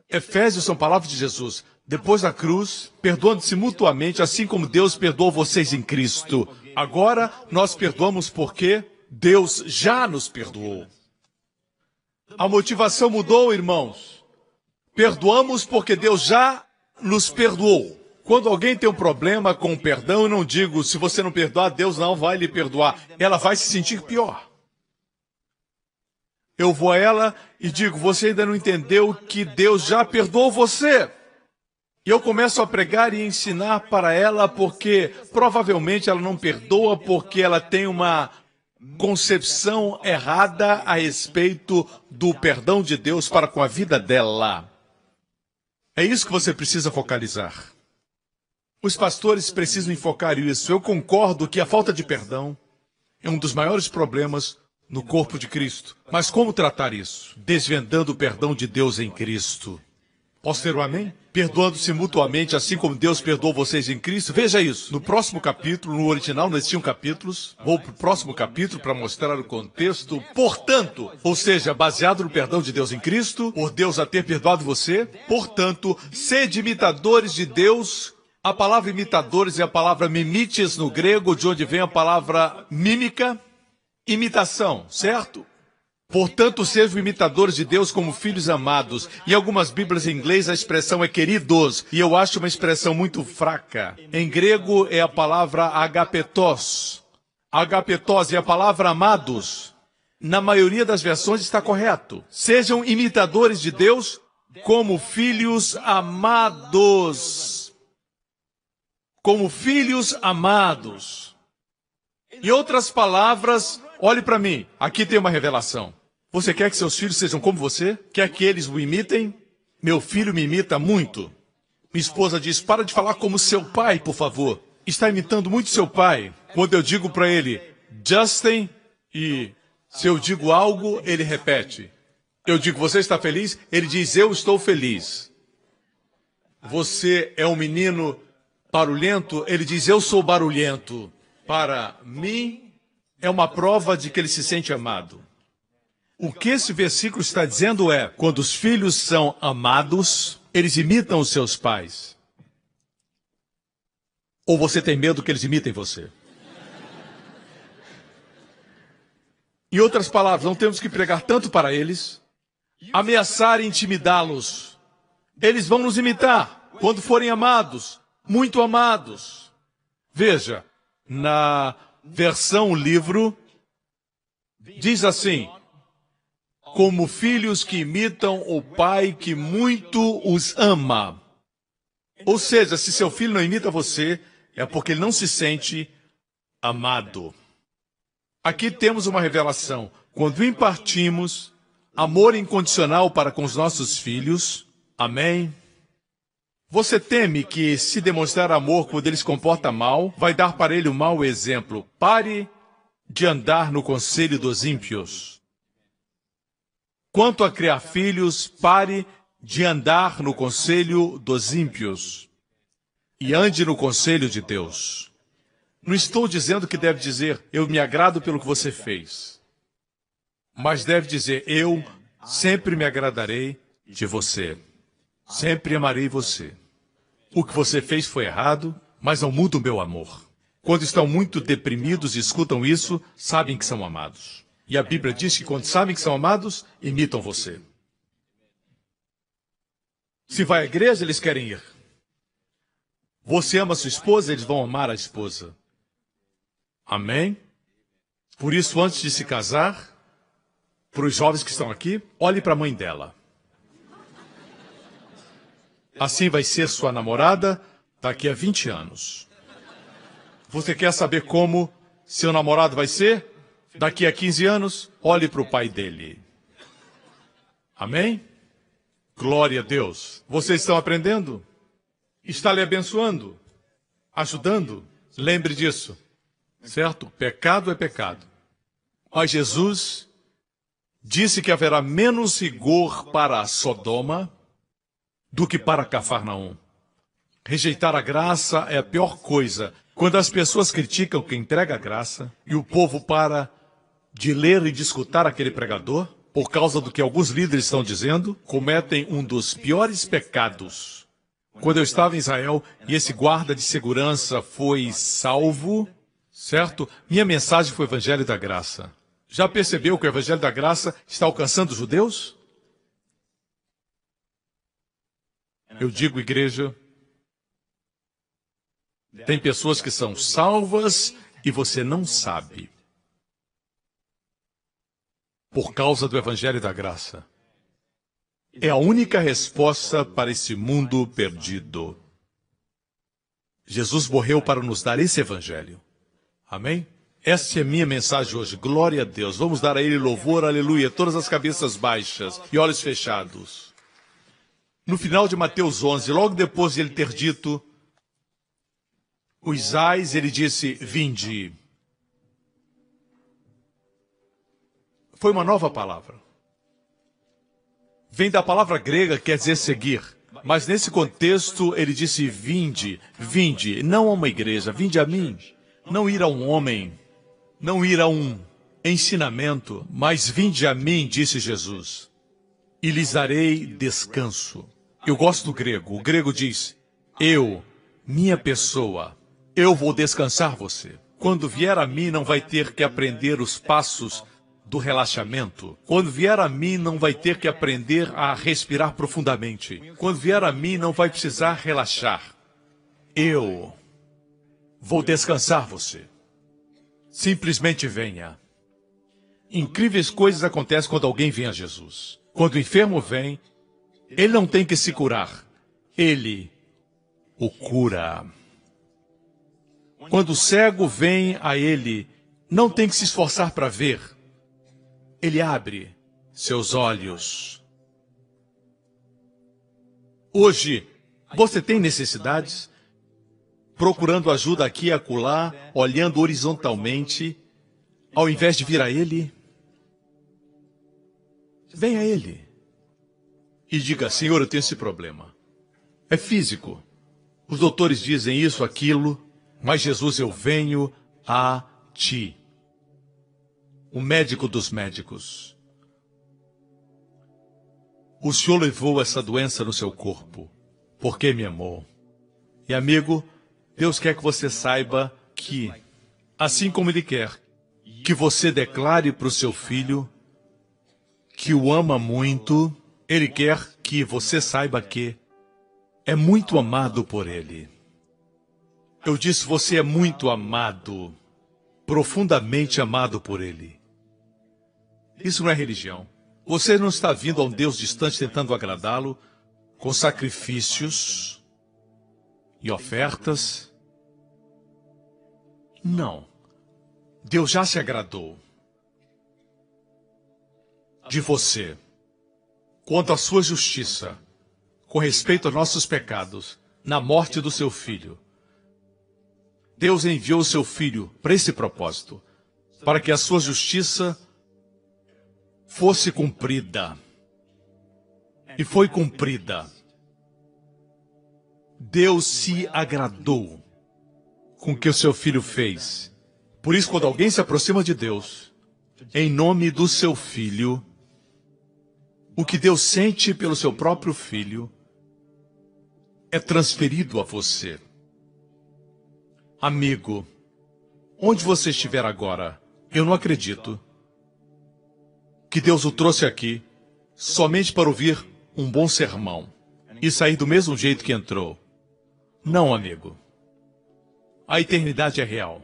Efésios são palavras de Jesus. Depois da cruz, perdoando-se mutuamente, assim como Deus perdoou vocês em Cristo. Agora, nós perdoamos porque Deus já nos perdoou. A motivação mudou, irmãos. Perdoamos porque Deus já nos perdoou. Quando alguém tem um problema com o perdão, eu não digo: se você não perdoar, Deus não vai lhe perdoar. Ela vai se sentir pior. Eu vou a ela e digo: você ainda não entendeu que Deus já perdoou você. E eu começo a pregar e ensinar para ela, porque provavelmente ela não perdoa porque ela tem uma concepção errada a respeito do perdão de Deus para com a vida dela. É isso que você precisa focalizar. Os pastores precisam enfocar isso. Eu concordo que a falta de perdão é um dos maiores problemas no corpo de Cristo. Mas como tratar isso? Desvendando o perdão de Deus em Cristo. Posso ter um amém? Perdoando-se mutuamente, assim como Deus perdoou vocês em Cristo. Veja isso. No próximo capítulo, no original não existiam capítulos. Vou para o próximo capítulo para mostrar o contexto. Portanto, ou seja, baseado no perdão de Deus em Cristo, por Deus já ter perdoado você. Portanto, sede imitadores de Deus. A palavra imitadores é a palavra mimites no grego, de onde vem a palavra mímica. Imitação, certo? Portanto, sejam imitadores de Deus como filhos amados. Em algumas Bíblias em inglês a expressão é queridos, e eu acho uma expressão muito fraca. Em grego é a palavra agapetos. Agapetos é a palavra amados. Na maioria das versões está correto. Sejam imitadores de Deus como filhos amados. Como filhos amados. Em outras palavras, olhe para mim, aqui tem uma revelação. Você quer que seus filhos sejam como você? Quer que eles o imitem? Meu filho me imita muito. Minha esposa diz: para de falar como seu pai, por favor. Está imitando muito seu pai. Quando eu digo para ele, Justin, e se eu digo algo, ele repete. Eu digo: você está feliz? Ele diz: eu estou feliz. Você é um menino barulhento? Ele diz: eu sou barulhento. Para mim, é uma prova de que ele se sente amado. O que esse versículo está dizendo é: quando os filhos são amados, eles imitam os seus pais. Ou você tem medo que eles imitem você? Em outras palavras, não temos que pregar tanto para eles, ameaçar e intimidá-los. Eles vão nos imitar quando forem amados, muito amados. Veja, na versão livro, diz assim: como filhos que imitam o pai que muito os ama. Ou seja, se seu filho não imita você, é porque ele não se sente amado. Aqui temos uma revelação. Quando impartimos amor incondicional para com os nossos filhos, amém? Você teme que, se demonstrar amor quando ele se comporta mal, vai dar para ele um mau exemplo. Pare de andar no conselho dos ímpios. Quanto a criar filhos, pare de andar no conselho dos ímpios e ande no conselho de Deus. Não estou dizendo que deve dizer: eu me agrado pelo que você fez. Mas deve dizer, eu sempre me agradarei de você. Sempre amarei você. O que você fez foi errado, mas não muda o meu amor. Quando estão muito deprimidos e escutam isso, sabem que são amados. E a Bíblia diz que quando sabem que são amados, imitam você. Se vai à igreja, eles querem ir. Você ama sua esposa, eles vão amar a esposa. Amém? Por isso, antes de se casar, para os jovens que estão aqui, olhe para a mãe dela. Assim vai ser sua namorada daqui a 20 anos. Você quer saber como seu namorado vai ser? Daqui a 15 anos, olhe para o pai dele. Amém? Glória a Deus. Vocês estão aprendendo? Está lhe abençoando? Ajudando? Lembre disso. Certo? Pecado é pecado. Mas Jesus disse que haverá menos rigor para Sodoma do que para Cafarnaum. Rejeitar a graça é a pior coisa. Quando as pessoas criticam quem entrega a graça e o povo para de ler e de escutar aquele pregador, por causa do que alguns líderes estão dizendo, cometem um dos piores pecados. Quando eu estava em Israel e esse guarda de segurança foi salvo, certo? Minha mensagem foi o Evangelho da Graça. Já percebeu que o Evangelho da Graça está alcançando os judeus? Eu digo, igreja, tem pessoas que são salvas e você não sabe. Por causa do Evangelho da Graça. É a única resposta para esse mundo perdido. Jesus morreu para nos dar esse Evangelho. Amém? Essa é a minha mensagem hoje. Glória a Deus. Vamos dar a Ele louvor, aleluia. Todas as cabeças baixas e olhos fechados. No final de Mateus 11, logo depois de ele ter dito os ais, ele disse, vinde. Foi uma nova palavra. Vem da palavra grega, quer dizer seguir. Mas nesse contexto, ele disse, vinde, vinde, não a uma igreja, vinde a mim. Não ir a um homem, não ir a um ensinamento, mas vinde a mim, disse Jesus, e lhes darei descanso. Eu gosto do grego. O grego diz, eu, minha pessoa, eu vou descansar você. Quando vier a mim, não vai ter que aprender os passos do relaxamento. Quando vier a mim, não vai ter que aprender a respirar profundamente. Quando vier a mim, não vai precisar relaxar. Eu vou descansar você. Simplesmente venha. Incríveis coisas acontecem quando alguém vem a Jesus. Quando o enfermo vem, ele não tem que se curar. Ele o cura. Quando o cego vem a ele, não tem que se esforçar para ver. Ele abre seus olhos. Hoje, você tem necessidades? Procurando ajuda aqui e acolá, olhando horizontalmente, ao invés de vir a Ele? Venha a Ele. E diga, Senhor, eu tenho esse problema. É físico. Os doutores dizem isso, aquilo, mas Jesus, eu venho a Ti. O médico dos médicos. O Senhor levou essa doença no seu corpo, porque me amou. E amigo, Deus quer que você saiba que, assim como Ele quer, que você declare para o seu filho que o ama muito, Ele quer que você saiba que é muito amado por Ele. Eu disse, você é muito amado, profundamente amado por Ele. Isso não é religião. Você não está vindo a um Deus distante tentando agradá-lo com sacrifícios e ofertas. Não. Deus já se agradou de você quanto à sua justiça, com respeito aos nossos pecados, na morte do seu filho. Deus enviou o seu filho para esse propósito, para que a sua justiça fosse cumprida. E foi cumprida. Deus se agradou com o que o seu filho fez. Por isso, quando alguém se aproxima de Deus, em nome do seu Filho, o que Deus sente pelo seu próprio Filho é transferido a você. Amigo, onde você estiver agora, eu não acredito que Deus o trouxe aqui somente para ouvir um bom sermão e sair do mesmo jeito que entrou. Não, amigo. A eternidade é real.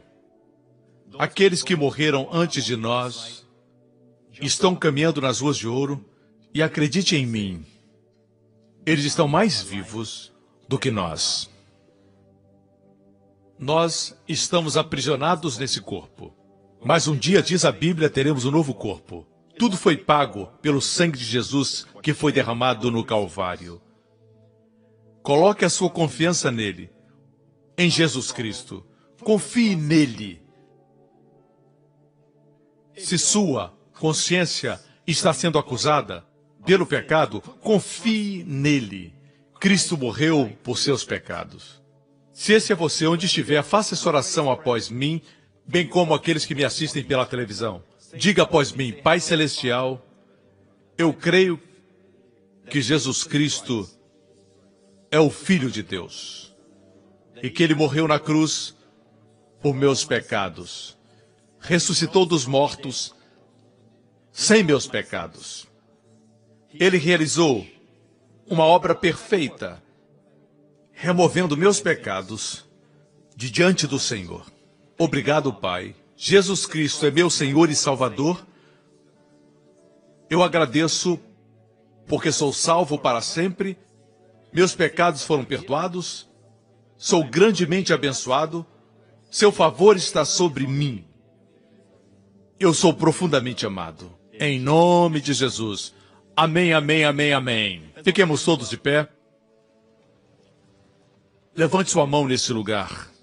Aqueles que morreram antes de nós estão caminhando nas ruas de ouro e acredite em mim, eles estão mais vivos do que nós. Nós estamos aprisionados nesse corpo. Mas um dia, diz a Bíblia, teremos um novo corpo. Tudo foi pago pelo sangue de Jesus que foi derramado no Calvário. Coloque a sua confiança nele, em Jesus Cristo. Confie nele. Se sua consciência está sendo acusada pelo pecado, confie nele. Cristo morreu por seus pecados. Se esse é você, onde estiver, faça essa oração após mim, bem como aqueles que me assistem pela televisão. Diga após mim: Pai Celestial, eu creio que Jesus Cristo é o Filho de Deus e que Ele morreu na cruz por meus pecados. Ressuscitou dos mortos sem meus pecados. Ele realizou uma obra perfeita, removendo meus pecados de diante do Senhor. Obrigado, Pai. Jesus Cristo é meu Senhor e Salvador. Eu agradeço porque sou salvo para sempre. Meus pecados foram perdoados. Sou grandemente abençoado. Seu favor está sobre mim. Eu sou profundamente amado. Em nome de Jesus. Amém, amém, amém, amém. Fiquemos todos de pé. Levante sua mão nesse lugar.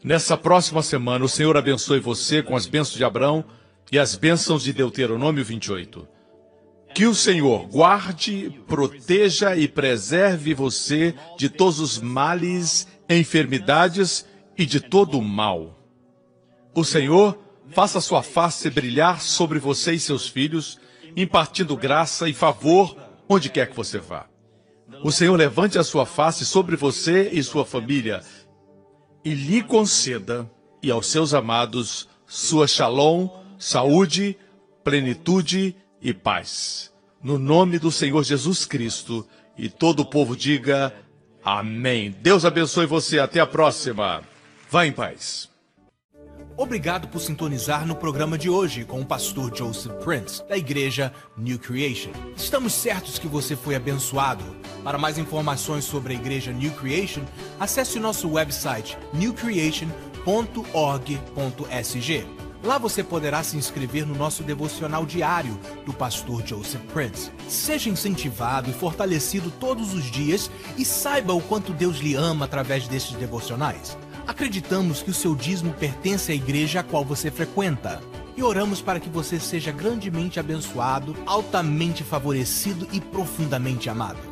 Nessa próxima semana, o Senhor abençoe você com as bênçãos de Abraão e as bênçãos de Deuteronômio 28. Que o Senhor guarde, proteja e preserve você de todos os males, enfermidades e de todo o mal. O Senhor faça sua face brilhar sobre você e seus filhos, impartindo graça e favor onde quer que você vá. O Senhor levante a sua face sobre você e sua família e lhe conceda, e aos seus amados, sua shalom, saúde, plenitude e paz. No nome do Senhor Jesus Cristo, e todo o povo diga amém. Deus abençoe você. Até a próxima. Vá em paz. Obrigado por sintonizar no programa de hoje com o pastor Joseph Prince, da igreja New Creation. Estamos certos que você foi abençoado. Para mais informações sobre a igreja New Creation, acesse o nosso website newcreation.org.sg. Lá você poderá se inscrever no nosso devocional diário do pastor Joseph Prince. Seja incentivado e fortalecido todos os dias e saiba o quanto Deus lhe ama através destes devocionais. Acreditamos que o seu dízimo pertence à igreja a qual você frequenta. E oramos para que você seja grandemente abençoado, altamente favorecido e profundamente amado.